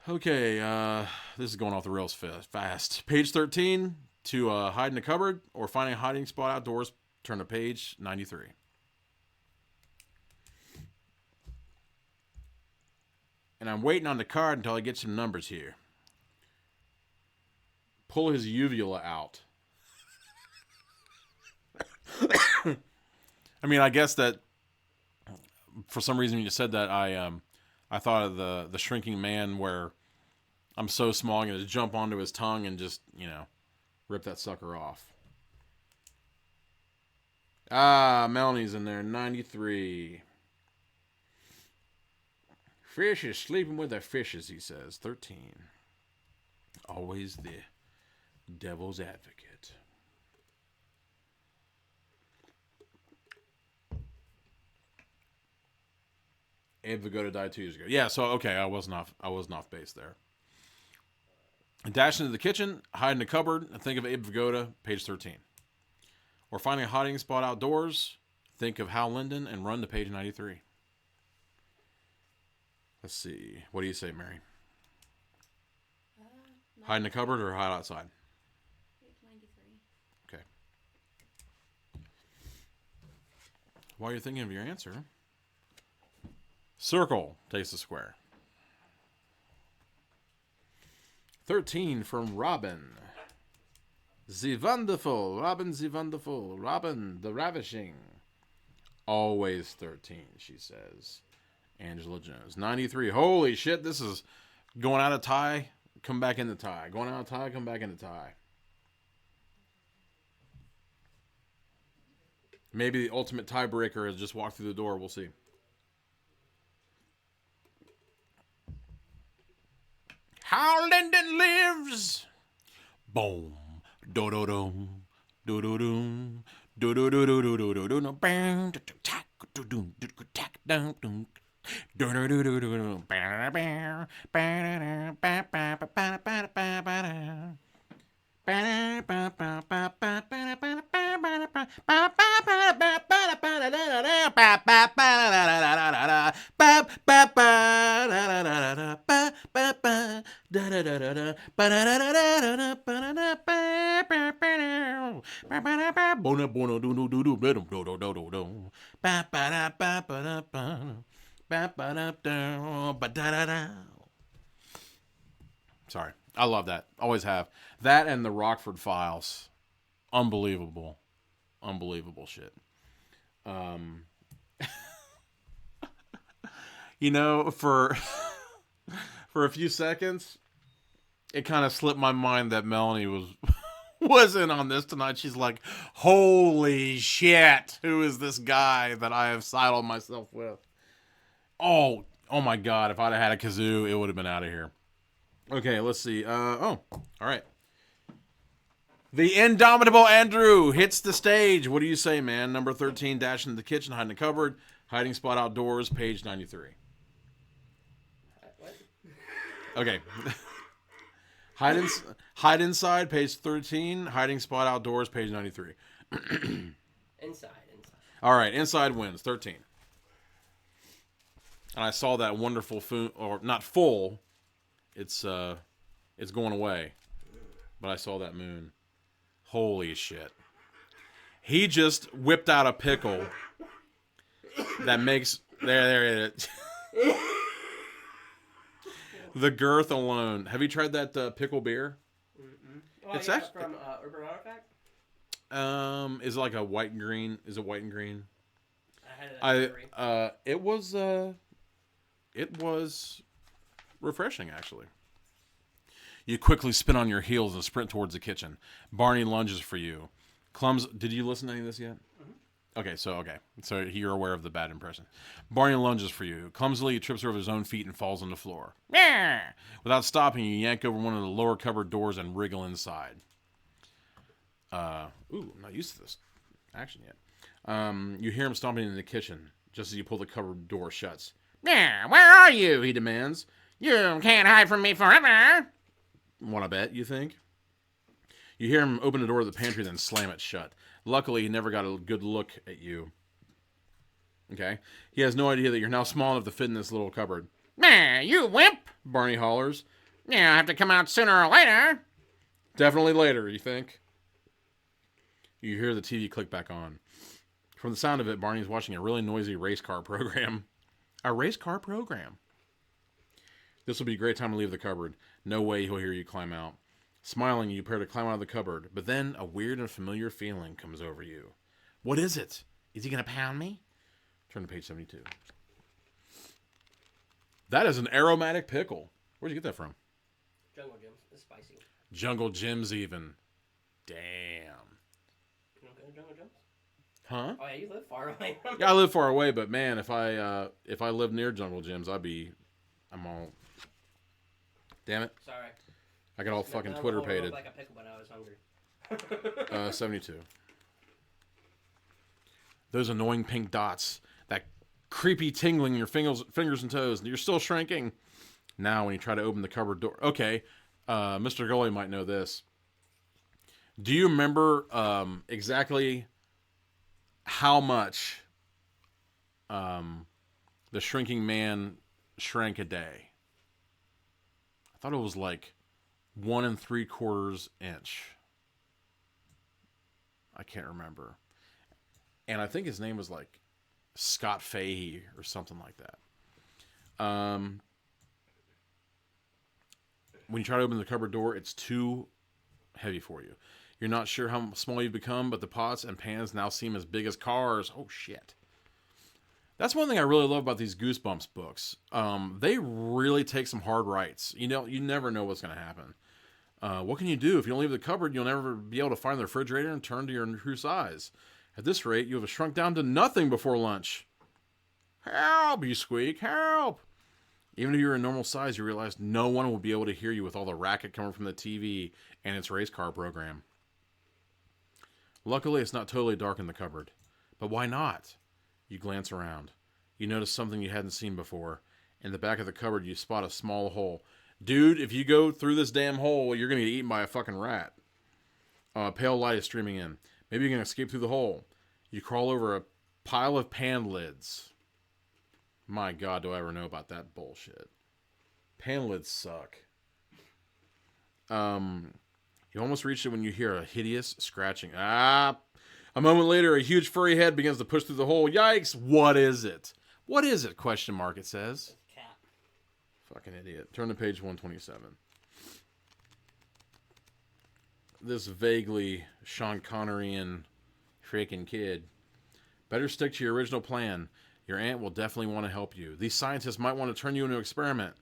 Okay, this is going off the rails fast. Page 13, to hide in a cupboard or finding a hiding spot outdoors, turn to page 93. And I'm waiting on the card until I get some numbers here. Pull his uvula out. I mean, I guess that for some reason when you said that, I thought of the Shrinking Man, where I'm so small I'm going to jump onto his tongue and just, rip that sucker off. Melanie's in there, 93. Fish is sleeping with the fishes, he says, 13. Always the devil's advocate. Abe Vigoda died 2 years ago. Yeah, so okay, I wasn't off base there. Dash into the kitchen, hide in the cupboard, and think of Abe Vigoda, page 13. Or finding a hiding spot outdoors, think of Hal Linden, and run to page 93. Let's see. What do you say, Mary? Hide in the cupboard or hide outside? Page 93. Okay. While you're thinking of your answer, circle takes the square. 13 from Robin. The wonderful, Robin the wonderful, Robin the ravishing. Always 13, she says. Angela Jones. 93. Holy shit, this is going out of tie, come back into tie. Going out of tie, come back into tie. Maybe the ultimate tiebreaker has just walked through the door. We'll see. Hal Linden lives. Boom. Do do do. Do do do. Do do do do do do do do. Bang. Tack. Do do do tack down. Do do do do do. Ba ba ba ba ba ba ba ba ba. Sorry. I love that. Always have. That and the Rockford Files. Unbelievable. Unbelievable shit. For a few seconds, it kind of slipped my mind that Melanie was in on this tonight. She's like, holy shit, who is this guy that I have saddled myself with? Oh my God, if I'd have had a kazoo, it would have been out of here. Okay, let's see. All right. The indomitable Andrew hits the stage. What do you say, man? Number 13, dash into the kitchen, hide in the cupboard, hiding spot outdoors, page 93. What? Okay. Hide inside, page 13, hiding spot outdoors, page 93. Inside. All right, inside wins, 13. And I saw that wonderful not full. It's going away. But I saw that moon. Holy shit. He just whipped out a pickle that makes there it is. The girth alone. Have you tried that pickle beer? Oh, It's yeah, actually from Urban Artifact? is it like a white and green? Is it white and green? I had it at It was refreshing, actually. You quickly spin on your heels and sprint towards the kitchen. Barney lunges for you. Did you listen to any of this yet? Okay, so you're aware of the bad impression. Barney lunges for you. Clumsily, he trips over his own feet and falls on the floor. Without stopping, you yank over one of the lower cupboard doors and wriggle inside. I'm not used to this action yet. You hear him stomping in the kitchen just as you pull the cupboard door shut. Where are you? He demands. You can't hide from me forever. Want to bet, you think? You hear him open the door of the pantry, then slam it shut. Luckily, he never got a good look at you. Okay? He has no idea that you're now small enough to fit in this little cupboard. You wimp! Barney hollers. I'll have to come out sooner or later. Definitely later, you think? You hear the TV click back on. From the sound of it, Barney's watching a really noisy race car program. A race car program. This will be a great time to leave the cupboard. No way he'll hear you climb out. Smiling, you prepare to climb out of the cupboard, but then a weird and familiar feeling comes over you. What is it? Is he going to pound me? Turn to page 72. That is an aromatic pickle. Where'd you get that from? Jungle Gyms. It's spicy. Jungle Gyms even. Damn. You don't go to Jungle Gyms? Huh? Oh yeah, you live far away from Yeah, I live far away, but man, if I lived near Jungle Gyms, I'm all... Damn it. Sorry. I got all fucking Twitter pated. Like a pickle, but I was hungry. 72. Those annoying pink dots. That creepy tingling in your fingers and toes. You're still shrinking. Now when you try to open the cupboard door. Okay. Mr. Gully might know this. Do you remember exactly how much the shrinking man shrank a day? I thought it was like 1 3/4 inch. I can't remember. And I think his name was like Scott Fahey or something like that. When you try to open the cupboard door, it's too heavy for you. You're not sure how small you've become, but the pots and pans now seem as big as cars. Oh, shit. That's one thing I really love about these Goosebumps books. They really take some hard rights. You never know what's going to happen. What can you do? If you don't leave the cupboard, you'll never be able to find the refrigerator and turn to your true size. At this rate, you have shrunk down to nothing before lunch. Help, you squeak, help! Even if you're a normal size, you realize no one will be able to hear you with all the racket coming from the TV and its race car program. Luckily, it's not totally dark in the cupboard. But why not? You glance around. You notice something you hadn't seen before. In the back of the cupboard, you spot a small hole. Dude, if you go through this damn hole, you're going to get eaten by a fucking rat. Pale light is streaming in. Maybe you can escape through the hole. You crawl over a pile of pan lids. My God, do I ever know about that bullshit. Pan lids suck. You almost reach it when you hear a hideous scratching. A moment later, a huge furry head begins to push through the hole. Yikes! What is it? What is it? Question mark, it says. Cat. Fucking idiot. Turn to page 127. This vaguely Sean Conneryan freaking kid. Better stick to your original plan. Your aunt will definitely want to help you. These scientists might want to turn you into an experiment.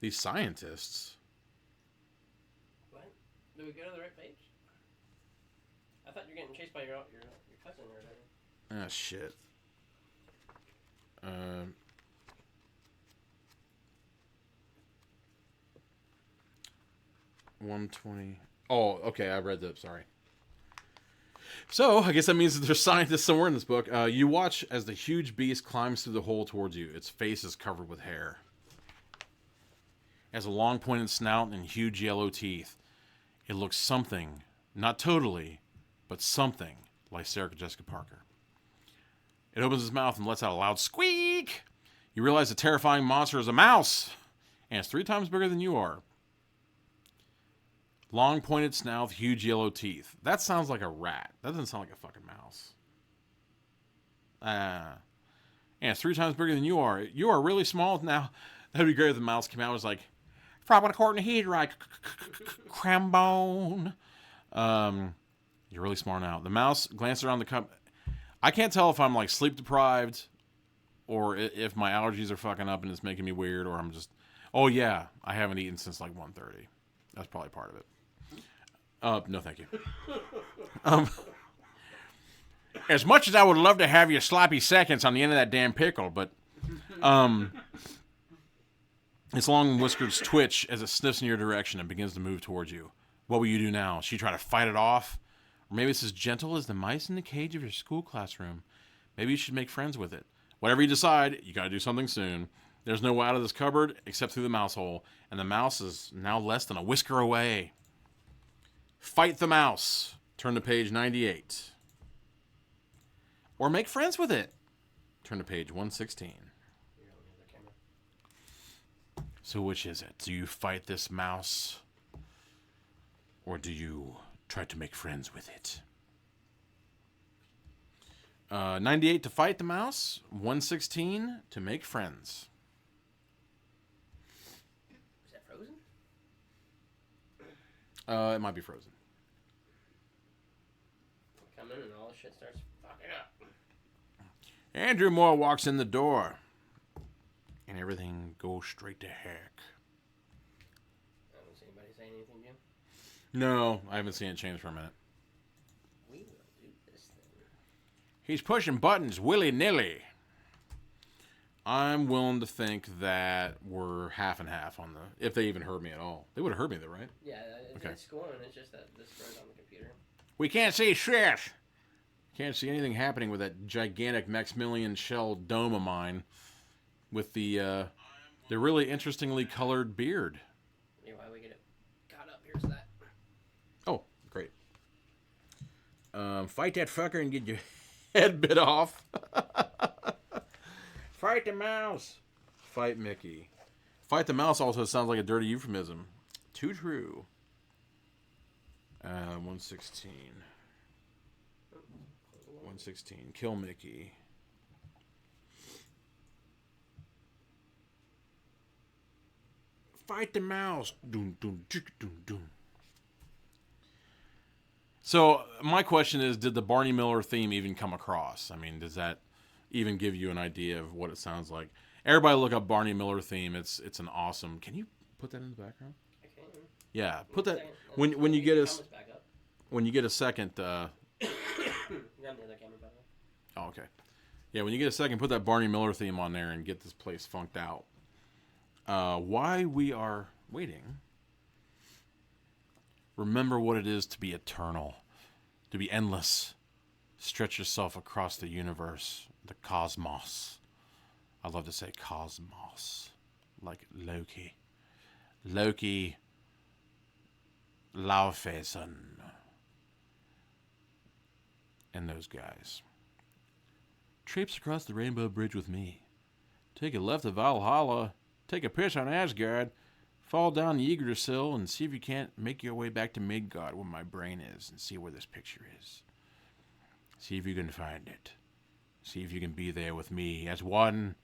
These scientists? What? Did we go to the right page? I thought you were getting chased by your cousin or whatever. Ah, shit. 120. Oh, okay, I read that. Sorry. So, I guess that means that there's scientists somewhere in this book. You watch as the huge beast climbs through the hole towards you. Its face is covered with hair. It has a long pointed snout and huge yellow teeth. It looks something, not totally, but something like Sarah Jessica Parker. It opens its mouth and lets out a loud squeak. You realize the terrifying monster is a mouse, and it's 3 times bigger than you are. Long pointed snout, huge yellow teeth. That sounds like a rat. That doesn't sound like a fucking mouse. And it's 3 times bigger than you are. You are really small now. That'd be great if the mouse came out and was like, "Probably according to here, right? Crambone." You're really smart now. The mouse glances around the cup. I can't tell if I'm like sleep deprived or if my allergies are fucking up and it's making me weird, or I'm just, oh yeah, I haven't eaten since like 1:30. That's probably part of it. No, thank you. As much as I would love to have your sloppy seconds on the end of that damn pickle, but its long whiskers twitch as it sniffs in your direction and begins to move towards you. What will you do now? Should you try to fight it off? Or maybe it's as gentle as the mice in the cage of your school classroom. Maybe you should make friends with it. Whatever you decide, you gotta do something soon. There's no way out of this cupboard except through the mouse hole, and the mouse is now less than a whisker away. Fight the mouse. Turn to page 98. Or make friends with it. Turn to page 116. So which is it? Do you fight this mouse? Or do you try to make friends with it? 98 to fight the mouse. 116 to make friends. Is that frozen? It might be frozen. Come in and all this shit starts fucking up. Andrew Moore walks in the door. And everything goes straight to heck. I don't see anybody saying anything, Jim. No, I haven't seen it change for a minute. We will do this thing. He's pushing buttons willy-nilly. I'm willing to think that we're half and half on the... If they even heard me at all. They would have heard me though, right? Yeah, Okay. it's going. It's just that this runs on the computer. We can't see shit. Can't see anything happening with that gigantic Maximilian shell dome of mine. With the really interestingly colored beard. Yeah, why we get it caught up? Here's that. Oh, great. Fight that fucker and get your head bit off. Fight the mouse. Fight Mickey. Fight the mouse also sounds like a dirty euphemism. Too true. 116. 116. Kill Mickey. Fight the mouse. Doom, doom, doom, doom, doom. So my question is, did the Barney Miller theme even come across? I mean, does that even give you an idea of what it sounds like? Everybody look up Barney Miller theme. It's an awesome. Can you put that in the background? I can. Yeah, put that Second. when you get a Camera's back up. when you get a second. You got the other camera back up. Oh, okay. Yeah, when you get a second, put that Barney Miller theme on there and get this place funked out. Why we are waiting. Remember what it is to be eternal, to be endless. Stretch yourself across the universe, the cosmos. I love to say cosmos, like Loki. Loki Laufeyson and those guys. Traipse across the Rainbow Bridge with me. Take a left of Valhalla. Take a piss on Asgard. Fall down the Yggdrasil and see if you can't make your way back to Midgard where my brain is and see where this picture is. See if you can find it. See if you can be there with me as one,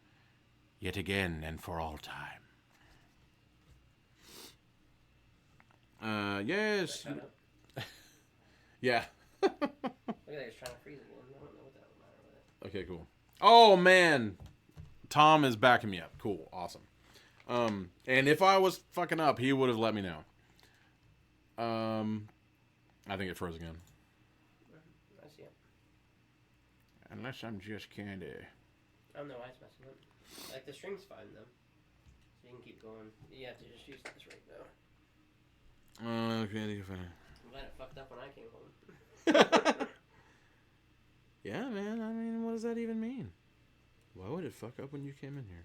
yet again and for all time. Yes. Yeah. Look at that, he's trying to freeze again. I don't know what that would matter with it. Okay, cool. Oh, man. Tom is backing me up. Cool. Awesome. And if I was fucking up, he would have let me know. I think it froze again. I see it. Unless I'm just candy. I don't know why it's messing up. Like, the string's fine, though. So you can keep going. You have to just use this right now. Candy fine. I'm glad it fucked up when I came home. Yeah, man. I mean, what does that even mean? Why would it fuck up when you came in here?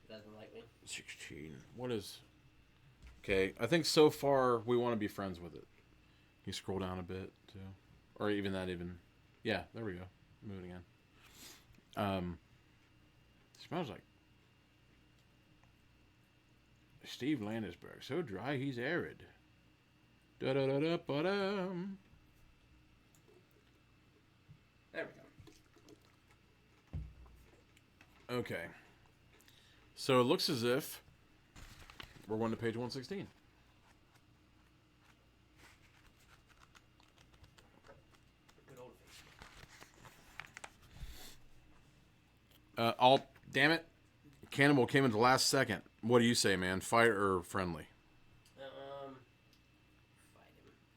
It doesn't like me. 16. What is... Okay, I think so far we want to be friends with it. Can you scroll down a bit, too? Or even that even... Yeah, there we go. Move it again. Smells like... Steve Landisberg. So dry, he's arid. Da-da-da-da-ba-dum. There we go. Okay. So it looks as if we're going to page 116. Good old Oh, damn it. Cannibal came in the last second. What do you say, man? Fight or friendly? fight him.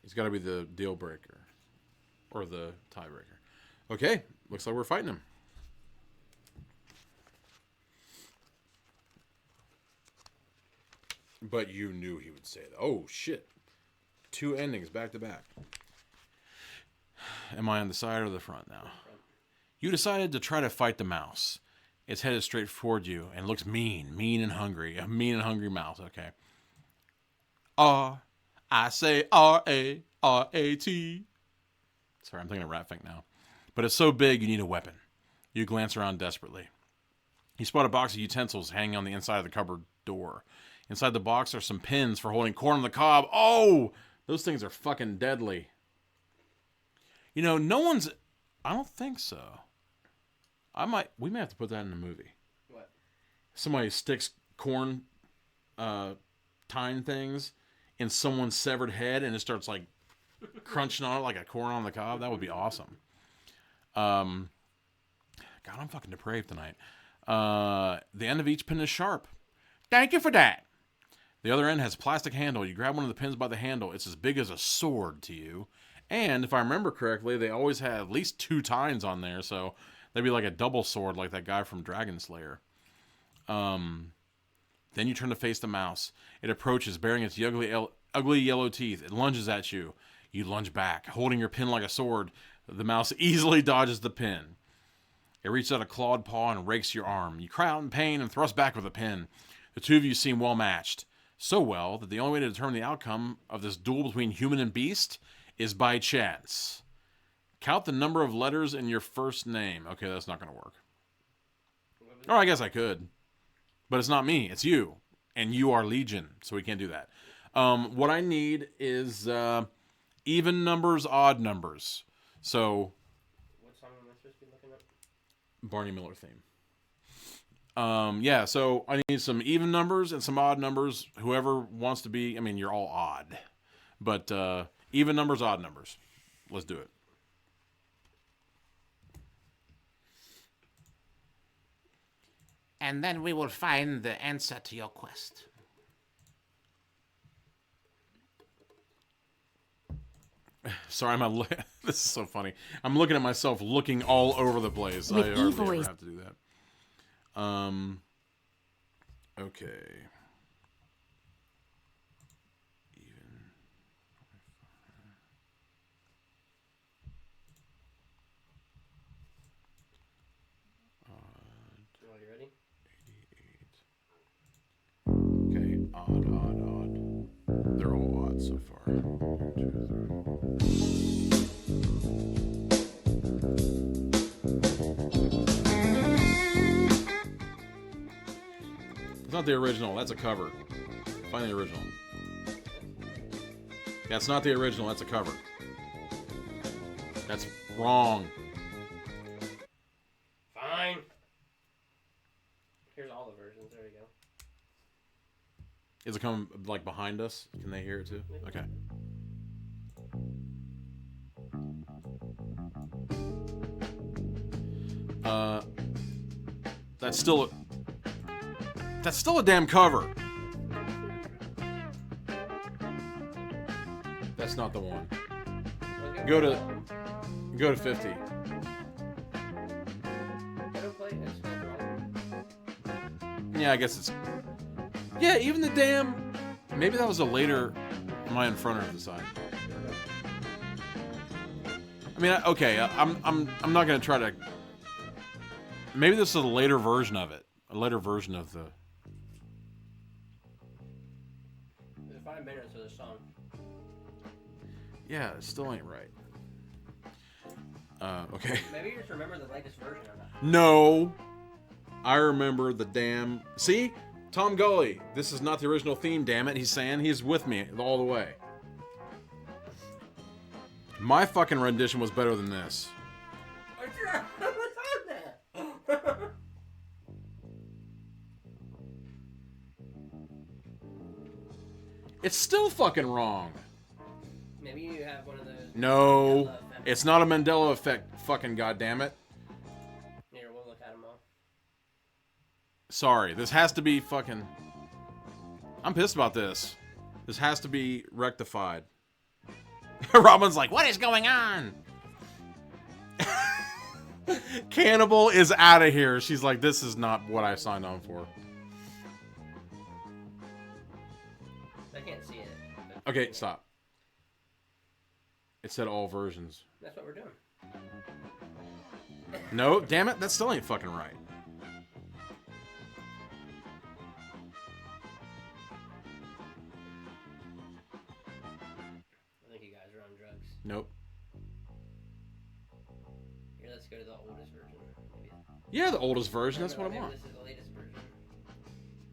It's got to be the deal breaker. Or the tiebreaker. Okay, looks like we're fighting him. But you knew he would say that. Oh, shit. 2 endings back to back. Am I on the side or the front now? You decided to try to fight the mouse. It's headed straight toward you and looks mean and hungry. A mean and hungry mouse, okay. I say R-A-R-A-T. Sorry, I'm thinking of Ratfink now. But it's so big you need a weapon. You glance around desperately. You spot a box of utensils hanging on the inside of the cupboard door. Inside the box are some pins for holding corn on the cob. Oh! Those things are fucking deadly. You know, no one's... I don't think so. We may have to put that in the movie. What? Somebody sticks corn tine things in someone's severed head and it starts like crunching on it like a corn on the cob. That would be awesome. God, I'm fucking depraved tonight. The end of each pin is sharp. Thank you for that. The other end has a plastic handle. You grab one of the pins by the handle. It's as big as a sword to you. And if I remember correctly, they always had at least 2 tines on there, so they'd be like a double sword like that guy from Dragon Slayer. Then you turn to face the mouse. It approaches, bearing its ugly yellow teeth. It lunges at you. You lunge back, holding your pin like a sword. The mouse easily dodges the pin. It reaches out a clawed paw and rakes your arm. You cry out in pain and thrust back with the pin. The two of you seem well matched. So well that the only way to determine the outcome of this duel between human and beast is by chance. Count the number of letters in your first name. Okay, that's not going to work. Or I guess I could. But it's not me. It's you. And you are Legion, so we can't do that. What I need is even numbers, odd numbers. So... What song am I supposed to be looking at? Barney Miller theme. Yeah, so I need some even numbers and some odd numbers. Whoever wants to be... I mean, you're all odd. But even numbers, odd numbers. Let's do it. And then we will find the answer to your quest. Sorry, this is so funny. I'm looking at myself looking all over the place. With I hardly E-voice. ever have to do that. Okay. Even. Are you ready? 88. Okay, odd. They're all odd so far. 1, 2, 3. It's not the original, that's a cover. Find the original. That's not the original, that's a cover. That's wrong. Fine. Here's all the versions. There you go. Is it coming like behind us? Can they hear it too? Okay. That's still a damn cover. That's not the one. Go to 50. Yeah, I guess it's... Yeah, even the damn... Maybe that was a later... Am I in front or to the side? I mean, okay, I'm not gonna try to... Maybe this is a later version of it. A later version of the... There's 5 minutes of the song. Yeah, it still ain't right. Okay. Maybe you just remember the latest version of it. No! I remember the damn... See? Tom Gully. This is not the original theme, damn it. He's saying he's with me all the way. My fucking rendition was better than this. What's on there? It's still fucking wrong. Maybe you have one of those... No. Mandela effect. It's not a Mandela effect, fucking goddammit. Here, we'll look at them all. Sorry, this has to be fucking... I'm pissed about this. This has to be rectified. Robin's like, what is going on? Cannibal is out of here. She's like, this is not what I signed on for. I can't see it. Okay, stop. It said all versions. That's what we're doing. No, damn it, that still ain't fucking right. I think you guys are on drugs. Nope. Here, let's go to the oldest version. Maybe. Yeah, the oldest version. That's No, what I maybe want. This is the latest version.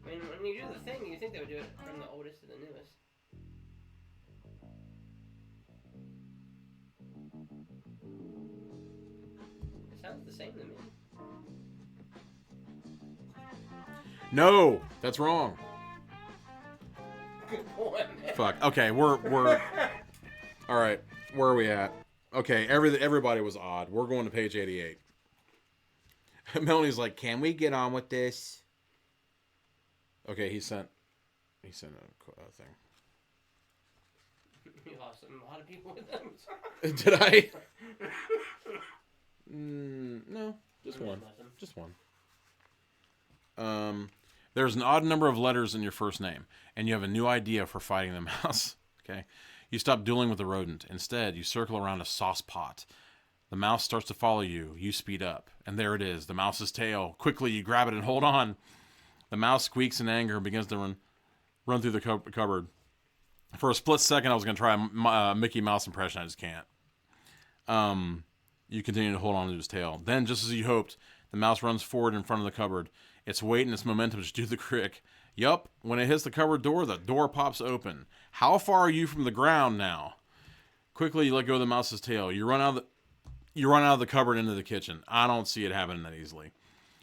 I mean, when you do the thing, you think they would do it from the oldest to the newest. It sounds the same to me. No, that's wrong. Good boy, man. Fuck. Okay, we're all right. Where are we at? Okay, everybody was odd. We're going to page 88. Melanie's like, "Can we get on with this?" Okay, he sent a thing. You lost a lot of people with them. Did I? No, just one. Just one. There's an odd number of letters in your first name, and you have a new idea for fighting the mouse. Okay, you stop dueling with the rodent. Instead, you circle around a sauce pot. The mouse starts to follow you. You speed up, and there it is, the mouse's tail. Quickly, you grab it and hold on. The mouse squeaks in anger and begins to run through the cupboard. For a split second, I was going to try a Mickey Mouse impression. I just can't. You continue to hold on to his tail. Then, just as you hoped, the mouse runs forward in front of the cupboard. Its weight and its momentum just do the trick. Yup, when it hits the cupboard door, the door pops open. How far are you from the ground now? Quickly, you let go of the mouse's tail. You run out of the cupboard into the kitchen. I don't see it happening that easily.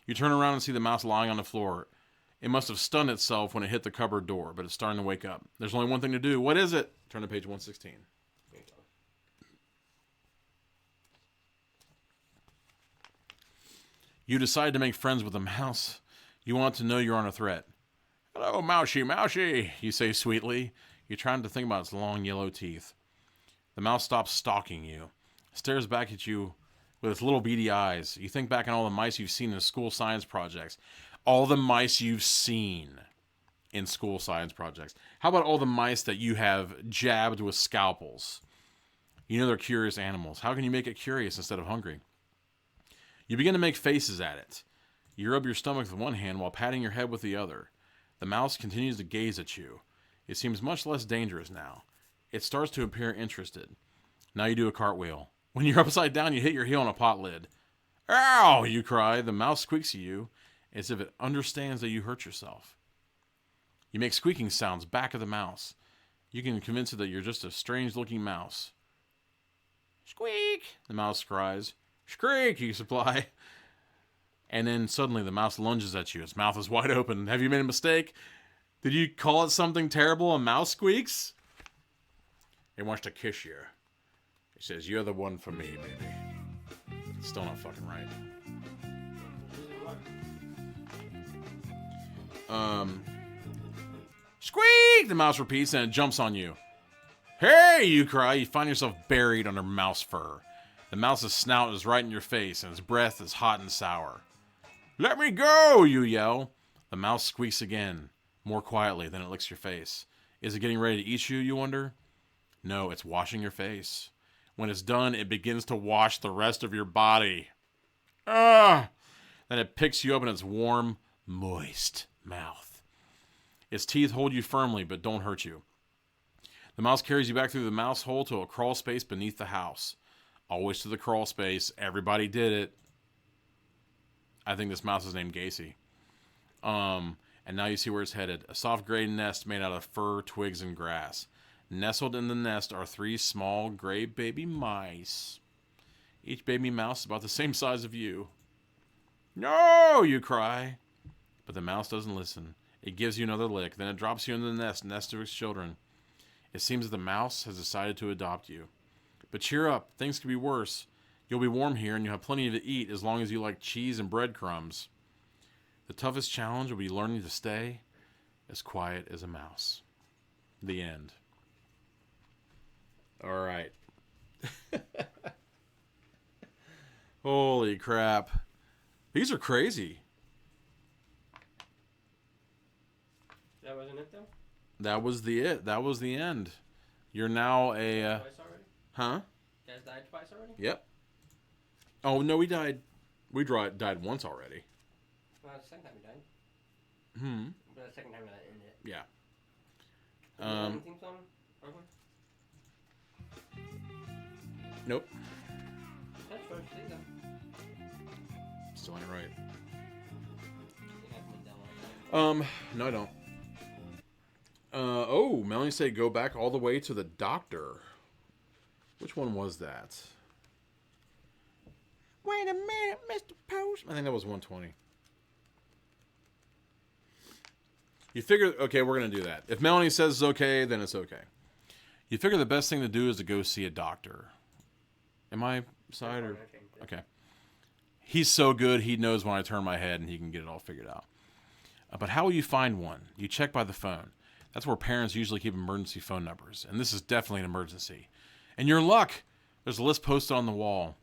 You turn around and see the mouse lying on the floor. It must have stunned itself when it hit the cupboard door, but it's starting to wake up. There's only one thing to do. What is it? Turn to page 116. You decide to make friends with the mouse. You want to know you're on a threat. "Hello, mousey, mousey," you say sweetly. You're trying to think about its long yellow teeth. The mouse stops stalking you, stares back at you with its little beady eyes. You think back on all the mice you've seen in school science projects. All the mice you've seen in school science projects. How about all the mice that you have jabbed with scalpels? You know they're curious animals. How can you make it curious instead of hungry? You begin to make faces at it. You rub your stomach with one hand while patting your head with the other. The mouse continues to gaze at you. It seems much less dangerous now. It starts to appear interested. Now you do a cartwheel. When you're upside down, you hit your heel on a pot lid. "Ow!" you cry. The mouse squeaks at you as if it understands that you hurt yourself. You make squeaking sounds back at the mouse. You can convince it that you're just a strange-looking mouse. "Squeak!" the mouse cries. "Shriek!" you supply. And then suddenly the mouse lunges at you. Its mouth is wide open. Have you made a mistake? Did you call it something terrible? A mouse squeaks? It wants to kiss you. It says, "You're the one for me, baby." It's still not fucking right. Squeak! The mouse repeats and it jumps on you. "Hey!" you cry. You find yourself buried under mouse fur. The mouse's snout is right in your face and its breath is hot and sour. "Let me go!" you yell. The mouse squeaks again, more quietly, then it licks your face. Is it getting ready to eat you, you wonder? No, it's washing your face. When it's done, it begins to wash the rest of your body. Ah! Then it picks you up in its warm, moist mouth. Its teeth hold you firmly, but don't hurt you. The mouse carries you back through the mouse hole to a crawl space beneath the house. Always to the crawl space. Everybody did it. I think this mouse is named Gacy. And now you see where it's headed. A soft gray nest made out of fur, twigs, and grass. Nestled in the nest are 3 small gray baby mice. Each baby mouse is about the same size of you. "No!" you cry. But the mouse doesn't listen. It gives you another lick. Then it drops you in the nest of its children. It seems that the mouse has decided to adopt you. But cheer up. Things could be worse. You'll be warm here and you'll have plenty to eat as long as you like cheese and breadcrumbs. The toughest challenge will be learning to stay as quiet as a mouse. The end. All right. Holy crap. These are crazy. That wasn't it, though? That was the end. You're now a... Twice already? huh? You guys died twice already? Yep. Oh, no, we died. We died once already. Well, that's the second time we died. Hmm. But the second time that ended it. Yeah. Theme song? Nope. That's first thing, though. Still ain't right. You have to make that one. No, I don't. Oh, Melanie said go back all the way to the doctor. Which one was that? Wait a minute, Mr. Post. I think that was 120. You figure, okay, we're going to do that. If Melanie says it's okay, then it's okay. You figure the best thing to do is to go see a doctor. Am I side or? Okay. He's so good, he knows when I turn my head and he can get it all figured out. But how will you find one? You check by the phone. That's where parents usually keep emergency phone numbers. And this is definitely an emergency. And you're in luck. There's a list posted on the wall.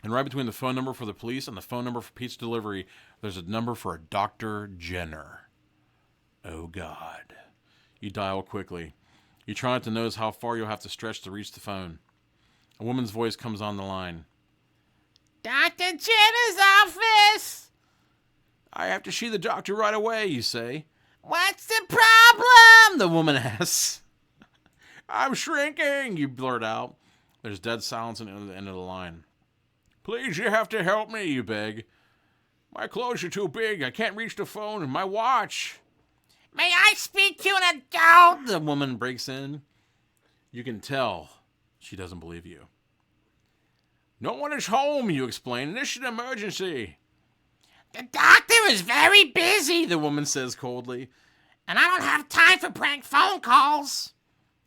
And right between the phone number for the police and the phone number for pizza delivery, there's a number for a Dr. Jenner. Oh, God. You dial quickly. You try not to notice how far you'll have to stretch to reach the phone. A woman's voice comes on the line. Dr. Jenner's office! I have to see the doctor right away, you say. What's the problem? The woman asks. I'm shrinking, you blurt out. There's dead silence at the end of the line. Please, you have to help me, you beg. My clothes are too big. I can't reach the phone and my watch. May I speak to an adult? The woman breaks in. You can tell she doesn't believe you. No one is home, you explain. This is an emergency. The doctor is very busy, the woman says coldly. And I don't have time for prank phone calls.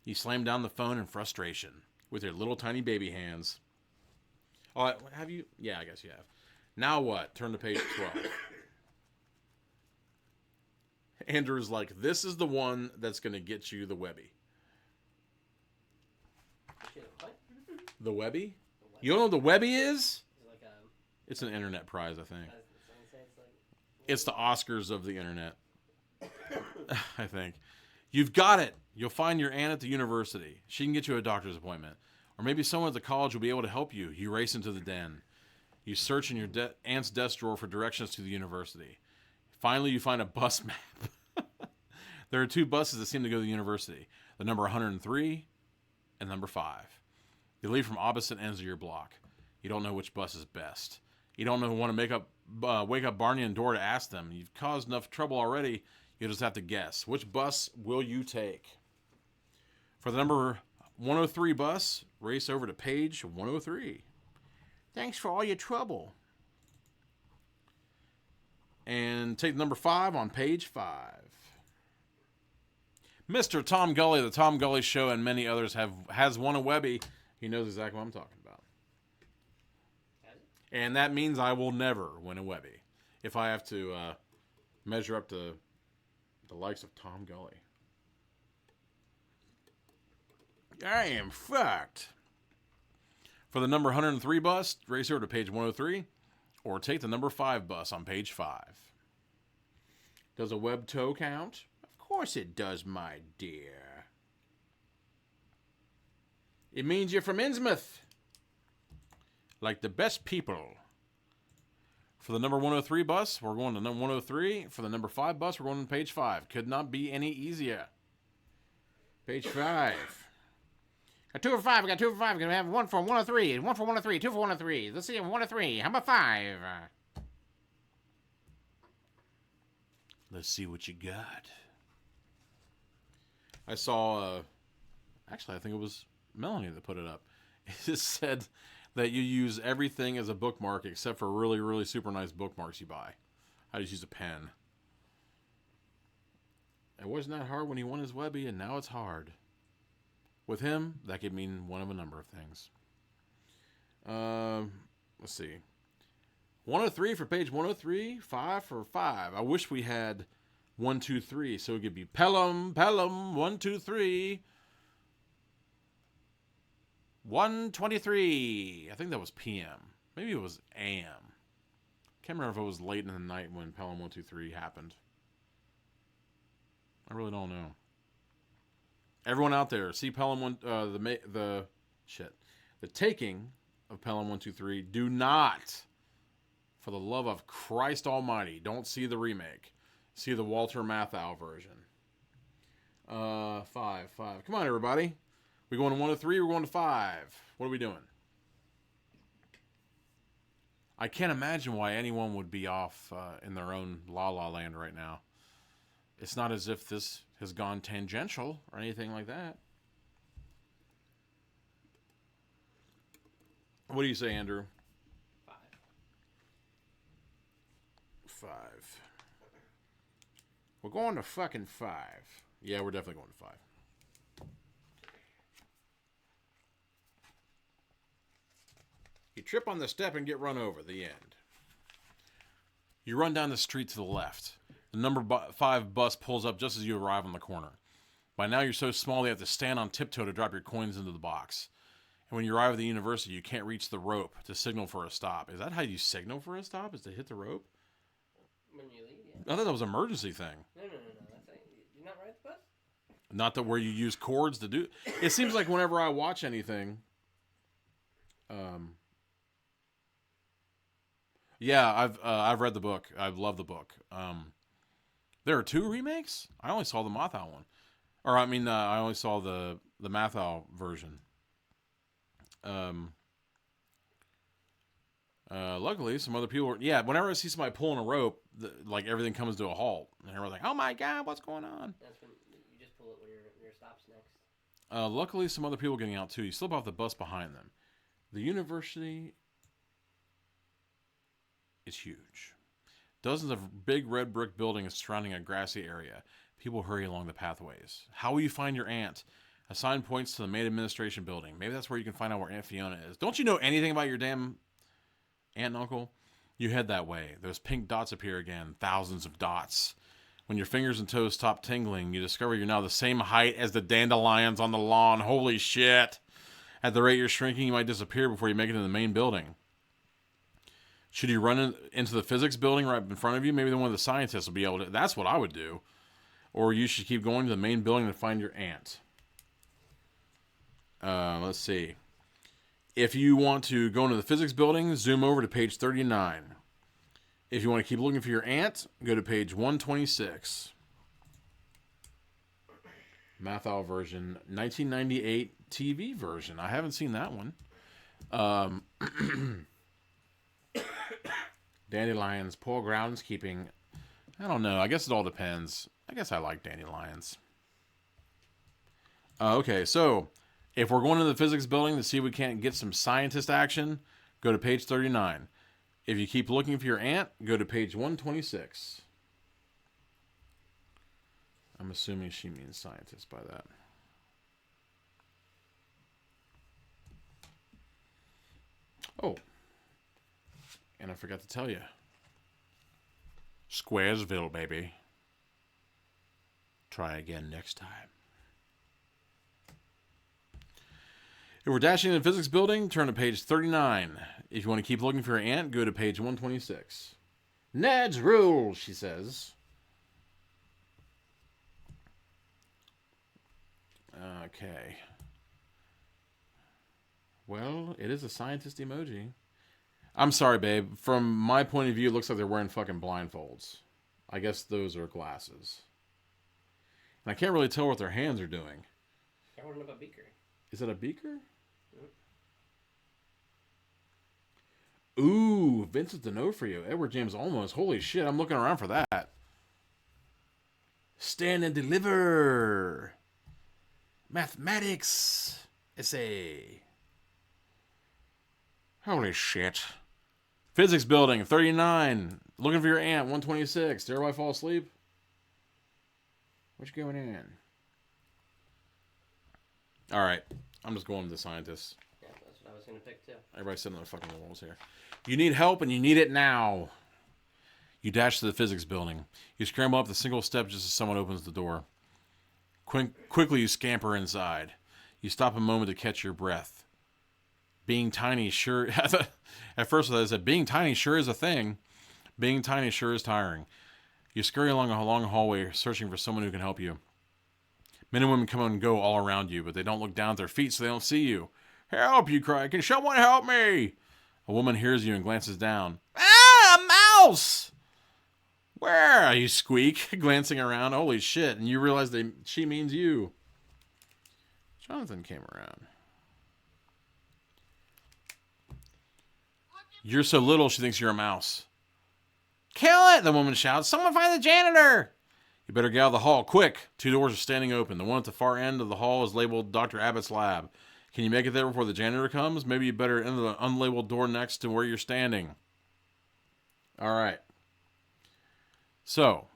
You slam down the phone in frustration with your little tiny baby hands. Oh, have you? Yeah, I guess you have. Now what? Turn to page 12. Andrew's like, this is the one that's going to get you the Webby. What? The Webby? You don't know what the Webby is? Is it like It's an internet prize, I think. it's like... It's the Oscars of the internet. I think. You've got it. You'll find your aunt at the university. She can get you a doctor's appointment. Or maybe someone at the college will be able to help you. You race into the den. You search in your aunt's desk drawer for directions to the university. Finally, you find a bus map. There are two buses that seem to go to the university. The number 103 and number 5. They leave from opposite ends of your block. You don't know which bus is best. You don't know want to wake up Barney and Dora to ask them. You've caused enough trouble already. You just have to guess. Which bus will you take? For the number 103 bus, race over to page 103. Thanks for all your trouble. And take number 5 on page 5. Mr. Tom Gully, the Tom Gully Show, and many others has won a Webby. He knows exactly what I'm talking about. And that means I will never win a Webby if I have to measure up to the likes of Tom Gully. I am fucked. For the number 103 bus, race over to page 103, or take the number 5 bus on page 5. Does a web toe count? Of course it does, my dear. It means you're from Innsmouth. Like the best people. For the number 103 bus, we're going to number 103. For the number 5 bus, we're going to page 5. Could not be any easier. Page 5. Got 2 for 5. I got 2 for 5. We're going to have 1 for 103. 1 for 103. 2 for 103. Let's see. 103. How about 5? Let's see what you got. I saw, actually, I think it was Melanie that put it up. It said that you use everything as a bookmark except for really, really super nice bookmarks you buy. I just use a pen. It wasn't that hard when he won his Webby, and now it's hard. With him, that could mean one of a number of things. Let's see. 103 for page 103, 5 for 5. I wish we had 1, 2, 3, so it could be Pelham, Pelham, 1, 2, 3. 1:23. I think that was PM. Maybe it was AM. Can't remember if it was late in the night when Pelham 123 happened. I really don't know. Everyone out there, see Pelham the Taking of Pelham 123. Do not, for the love of Christ Almighty, don't see the remake. See the Walter Matthau version. 5. Come on, everybody. We going to 1 to 3? We're going to 5. What are we doing? I can't imagine why anyone would be off in their own La La Land right now. It's not as if this has gone tangential or anything like that. What do you say, Andrew? 5. We're going to fucking 5. Yeah, we're definitely going to 5. You trip on the step and get run over. The end. You run down the street to the left. The number 5 bus pulls up just as you arrive on the corner. By now you're so small you have to stand on tiptoe to drop your coins into the box. And when you arrive at the university, you can't reach the rope to signal for a stop. Is that how you signal for a stop? Is to hit the rope? When you leave, yeah. I thought that was an emergency thing. No. That's you're not right, the bus? Not that where you use cords to do. It seems like whenever I watch anything, yeah, I've read the book. I've loved the book. There are 2 remakes. I only saw the Matthau one, or I mean, I only saw the Matthau version. Luckily, some other people were. Yeah, whenever I see somebody pulling a rope, like everything comes to a halt, and everyone's like, "Oh my god, what's going on?" That's when you just pull it when your stop's next. Luckily, some other people getting out too. You slip off the bus behind them. The university is huge. Dozens of big red brick buildings surrounding a grassy area. People hurry along the pathways. How will you find your aunt? A sign points to the main administration building. Maybe that's where you can find out where Aunt Fiona is. Don't you know anything about your damn aunt and uncle? You head that way. Those pink dots appear again. Thousands of dots. When your fingers and toes stop tingling, you discover you're now the same height as the dandelions on the lawn. Holy shit. At the rate you're shrinking, you might disappear before you make it to the main building. Should you run into the physics building right in front of you? Maybe one of the scientists will be able to. That's what I would do. Or you should keep going to the main building to find your aunt. Let's see. If you want to go into the physics building, zoom over to page 39. If you want to keep looking for your aunt, go to page 126. Matthau version, 1998 TV version. I haven't seen that one. Dandelions, poor groundskeeping. I don't know. I guess it all depends. I guess I like dandelions. Okay, so if we're going to the physics building to see if we can't get some scientist action, go to page 39. If you keep looking for your aunt, go to page 126. I'm assuming she means scientist by that. Oh. And I forgot to tell you. Squaresville, baby. Try again next time. If we're dashing in the physics building, turn to page 39. If you want to keep looking for your aunt, go to page 126. Ned's rules, she says. Okay. Well, it is a scientist emoji. I'm sorry, babe. From my point of view, it looks like they're wearing fucking blindfolds. I guess those are glasses. And I can't really tell what their hands are doing. They're holding up a beaker. Is it a beaker? Ooh, Vincent D'Onofrio, Edward James Olmos. Holy shit, I'm looking around for that. Stand and deliver. Mathematics essay. Holy shit. Physics building, 39. Looking for your aunt, 126. Did everybody fall asleep? What's going on? Alright, I'm just going to the scientists. Yeah, that's what I was going to pick too. Everybody's sitting on their fucking walls here. You need help and you need it now. You dash to the physics building. You scramble up the single step just as someone opens the door. Quickly you scamper inside. You stop a moment to catch your breath. Being tiny sure... At first I said, being tiny sure is a thing. Being tiny sure is tiring. You scurry along a long hallway searching for someone who can help you. Men and women come and go all around you, but they don't look down at their feet so they don't see you. Help, you cry. Can someone help me? A woman hears you and glances down. Ah, a mouse! Where? You squeak, glancing around. Holy shit. And you realize she means you. Jonathan came around. You're so little, she thinks you're a mouse. Kill it, the woman shouts. Someone find the janitor. You better get out of the hall, quick. 2 doors are standing open. The one at the far end of the hall is labeled Dr. Abbott's lab. Can you make it there before the janitor comes? Maybe you better enter the unlabeled door next to where you're standing. All right. So,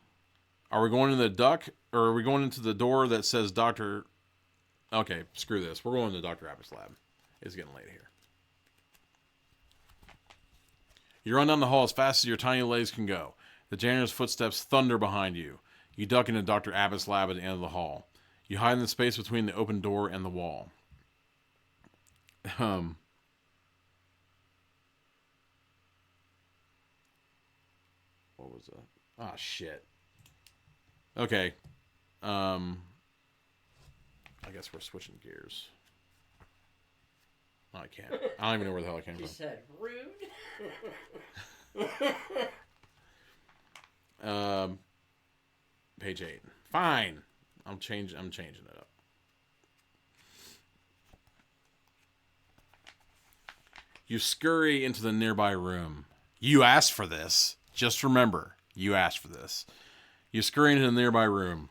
are we going into the duck, or are we going into the door that says Dr. Okay, screw this. We're going to Dr. Abbott's lab. It's getting late here. You run down the hall as fast as your tiny legs can go. The janitor's footsteps thunder behind you. You duck into Dr. Abbott's lab at the end of the hall. You hide in the space between the open door and the wall. What was that? Ah, shit. Okay. I guess we're switching gears. I can't. I don't even know where the hell I came You from. said rude. Page 8. Fine. I'm changing it up. You scurry into the nearby room. You asked for this. Just remember, you asked for this. You scurry into the nearby room.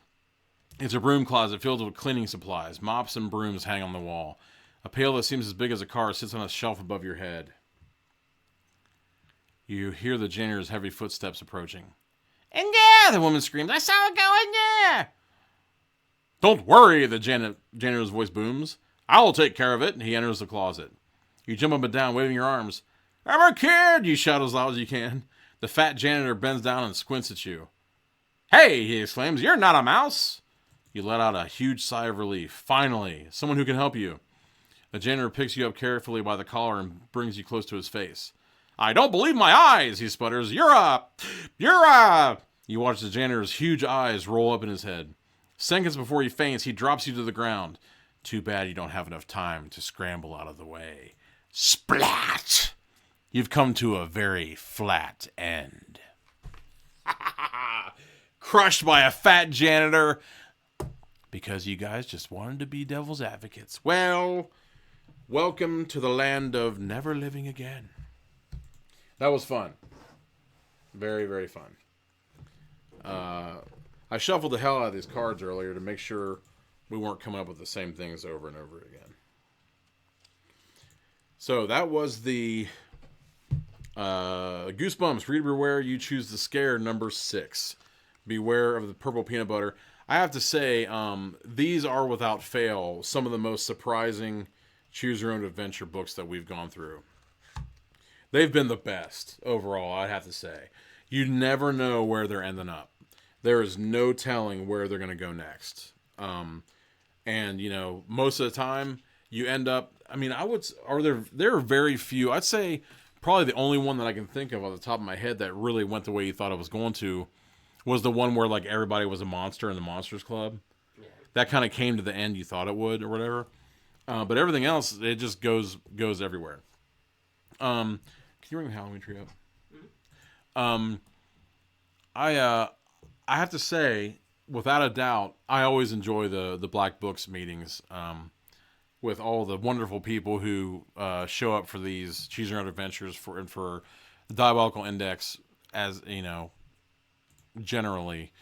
It's a broom closet filled with cleaning supplies. Mops and brooms hang on the wall. A pail that seems as big as a car sits on a shelf above your head. You hear the janitor's heavy footsteps approaching. In there, the woman screams. I saw it go in there. Don't worry, the janitor's voice booms. I'll take care of it. He enters the closet. You jump up and down, waving your arms. I'm a kid, you shout as loud as you can. The fat janitor bends down and squints at you. Hey, he exclaims, you're not a mouse. You let out a huge sigh of relief. Finally, someone who can help you. The janitor picks you up carefully by the collar and brings you close to his face. I don't believe my eyes, he sputters. You're a... You watch the janitor's huge eyes roll up in his head. Seconds before he faints, he drops you to the ground. Too bad you don't have enough time to scramble out of the way. Splat! You've come to a very flat end. Crushed by a fat janitor. Because you guys just wanted to be devil's advocates. Well, welcome to the land of never living again. That was fun. Very, very fun. I shuffled the hell out of these cards earlier to make sure we weren't coming up with the same things over and over again. So that was the Goosebumps. Read Beware, You Choose the Scare, number 6. Beware of the purple peanut butter. I have to say, these are without fail some of the most surprising choose your own adventure books that we've gone through. They've been the best overall, I'd have to say. You never know where they're ending up. There is no telling where they're going to go next. And, you know, most of the time, you end up... I mean, there are very few... I'd say probably the only one that I can think of on the top of my head that really went the way you thought it was going to was the one where, like, everybody was a monster in the Monsters Club. Yeah. That kind of came to the end you thought it would or whatever. But everything else, it just goes everywhere. Can you bring the Halloween tree up? Mm-hmm. I have to say, without a doubt, I always enjoy the Black Books meetings with all the wonderful people who show up for these Choose Your Own Adventures for the Diabolical Index. As you know, generally,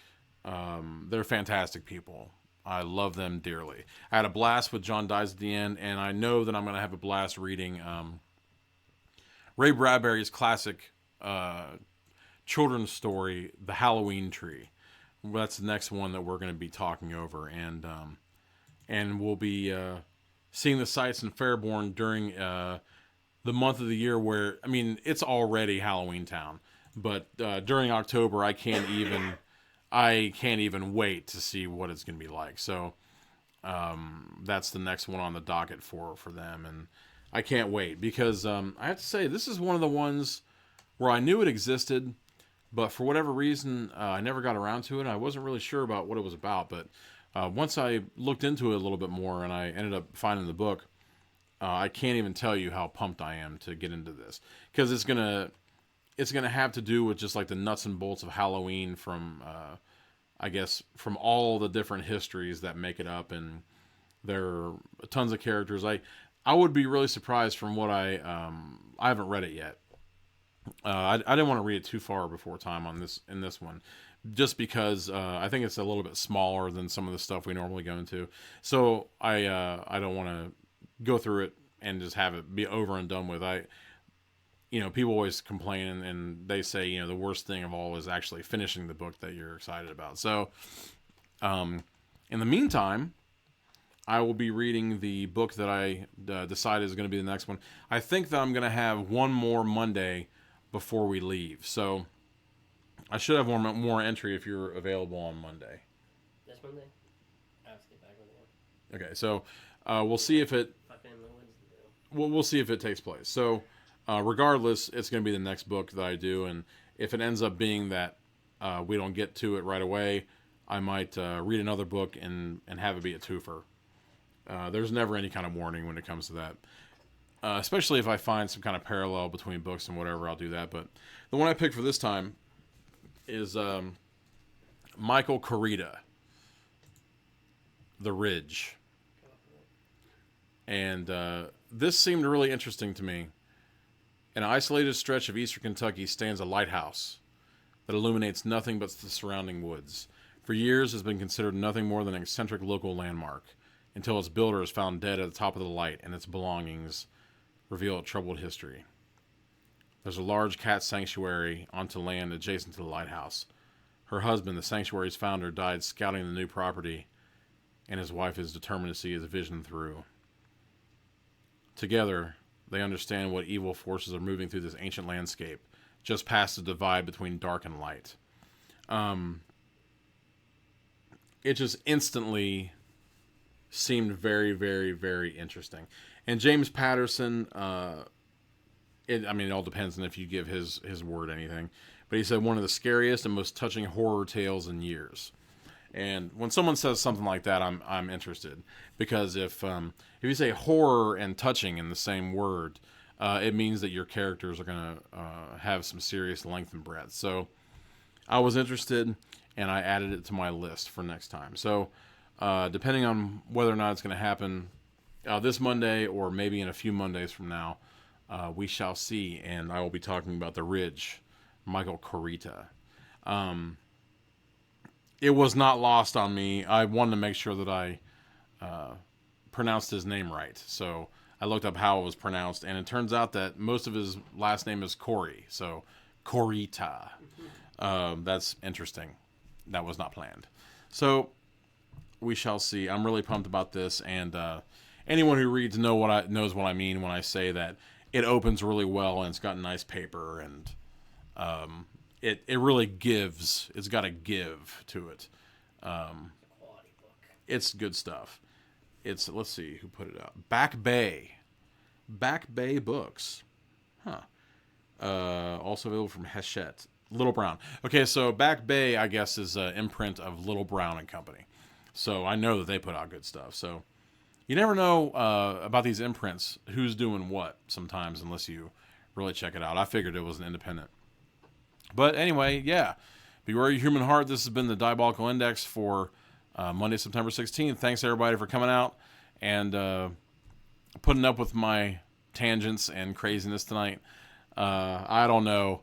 they're fantastic people. I love them dearly. I had a blast with John Dies at the end, and I know that I'm going to have a blast reading Ray Bradbury's classic children's story, The Halloween Tree. That's the next one that we're going to be talking over, and we'll be seeing the sights in Fairborn during the month of the year where, I mean, it's already Halloween Town, but during October, I can't even wait to see what it's going to be like. So that's the next one on the docket for them, and I can't wait because I have to say this is one of the ones where I knew it existed, but for whatever reason I never got around to it. I wasn't really sure about what it was about, but once I looked into it a little bit more and I ended up finding the book, I can't even tell you how pumped I am to get into this because it's gonna have to do with just like the nuts and bolts of Halloween from I guess from all the different histories that make it up, and there are tons of characters. I would be really surprised from what I haven't read it yet. I didn't want to read it too far before time on this one, just because I think it's a little bit smaller than some of the stuff we normally go into. So I don't want to go through it and just have it be over and done with. People always complain and they say the worst thing of all is actually finishing the book that you're excited about. So in the meantime, I will be reading the book that I decided is going to be the next one. I think that I'm going to have one more Monday before we leave. So I should have one more entry if you're available on Monday. This Monday? I have to get back with you. Okay, so we'll see if it. Fucking in the woods to do. We'll see if it takes place. So regardless, it's going to be the next book that I do, and if it ends up being that we don't get to it right away, I might read another book and have it be a twofer. There's never any kind of warning when it comes to that. Especially if I find some kind of parallel between books and whatever, I'll do that. But the one I picked for this time is Michael Korey, The Ridge. And this seemed really interesting to me. In an isolated stretch of eastern Kentucky stands a lighthouse that illuminates nothing but the surrounding woods. For years, it has been considered nothing more than an eccentric local landmark, until its builder is found dead at the top of the light and its belongings reveal a troubled history. There's a large cat sanctuary onto land adjacent to the lighthouse. Her husband, the sanctuary's founder, died scouting the new property, and his wife is determined to see his vision through. Together, they understand what evil forces are moving through this ancient landscape, just past the divide between dark and light. It just instantly seemed very, very, very interesting. And James Patterson, it all depends on if you give his word anything, but he said one of the scariest and most touching horror tales in years. And when someone says something like that, I'm interested, because if you say horror and touching in the same word, it means that your characters are going to have some serious length and breadth. So I was interested, and I added it to my list for next time. So depending on whether or not it's going to happen this Monday or maybe in a few Mondays from now, we shall see. And I will be talking about The Ridge, Michael Korey. It was not lost on me. I wanted to make sure that I pronounced his name right. So I looked up how it was pronounced, and it turns out that most of his last name is Korey. So Korey. That's interesting. That was not planned. So we shall see. I'm really pumped about this, and anyone who reads knows what I mean when I say that it opens really well and it's got nice paper, and it really gives. It's got a give to it. Quality book. It's good stuff. Let's see who put it out. Back Bay Books. Also available from Hachette. Little Brown. Okay, so Back Bay, I guess, is an imprint of Little Brown and Company. So I know that they put out good stuff. So you never know about these imprints, who's doing what sometimes, unless you really check it out. I figured it was an independent. But anyway, yeah. Beware your human heart. This has been the Diabolical Index for Monday, September 16th. Thanks, everybody, for coming out and putting up with my tangents and craziness tonight. I don't know.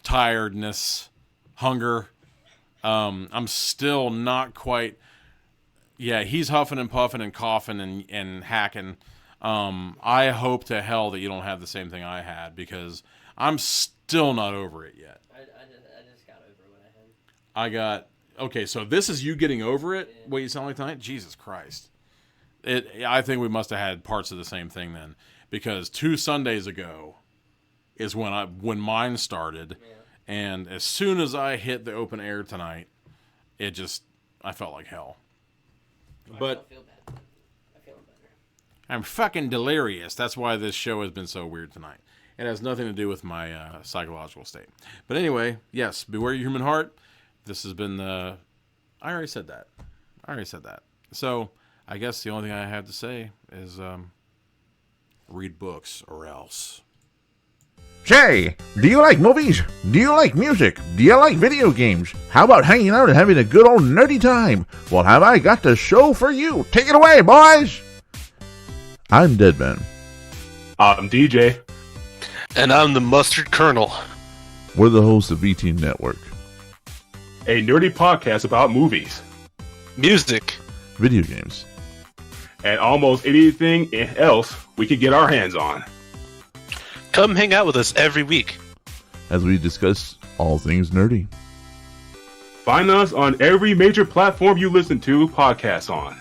Tiredness, hunger. I'm still not quite. Yeah, he's huffing and puffing and coughing and hacking. I hope to hell that you don't have the same thing I had, because I'm still not over it yet. I just got over what I had. Okay, so this is you getting over it? Yeah. What you sound like tonight? Jesus Christ. I think we must have had parts of the same thing then, because 2 Sundays ago is when mine started, Yeah. and as soon as I hit the open air tonight, I felt like hell. I But don't feel bad. I feel better. I'm fucking delirious. That's why this show has been so weird tonight. It has nothing to do with my psychological state. But anyway, yes, beware your human heart. This has been the... I already said that. So I guess the only thing I have to say is read books or else. Say, do you like movies? Do you like music? Do you like video games? How about hanging out and having a good old nerdy time? Well, have I got the show for you. Take it away, boys! I'm Deadman. I'm DJ. And I'm the Mustard Colonel. We're the hosts of VT Network. A nerdy podcast about movies. Music. Video games. And almost anything else we could get our hands on. Come hang out with us every week as we discuss all things nerdy. Find us on every major platform you listen to podcasts on.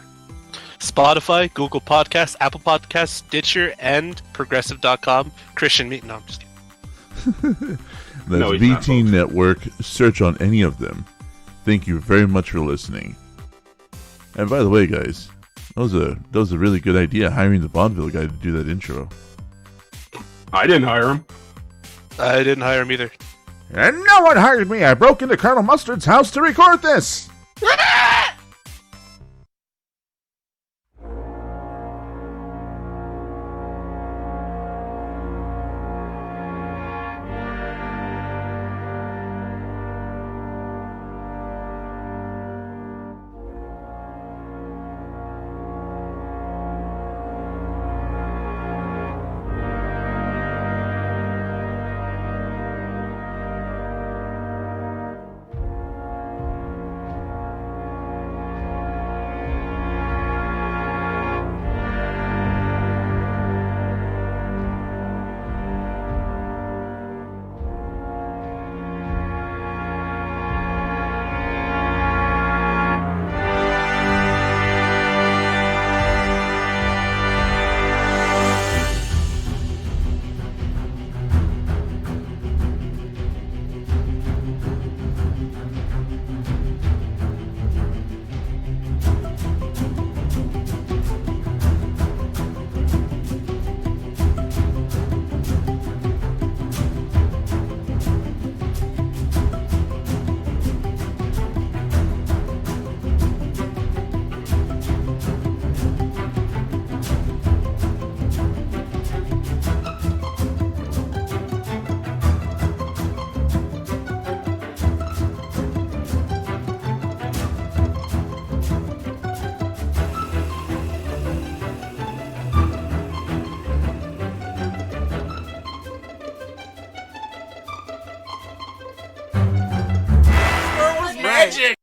Spotify, Google Podcasts, Apple Podcasts, Stitcher, and progressive.com. Christian Meat. No, I'm just kidding. That's No, he's not, VT folks. Network. Search on any of them. Thank you very much for listening. And by the way, guys, that was a really good idea, hiring the vaudeville guy to do that intro. I didn't hire him. I didn't hire him either. And no one hired me. I broke into Colonel Mustard's house to record this. Magic!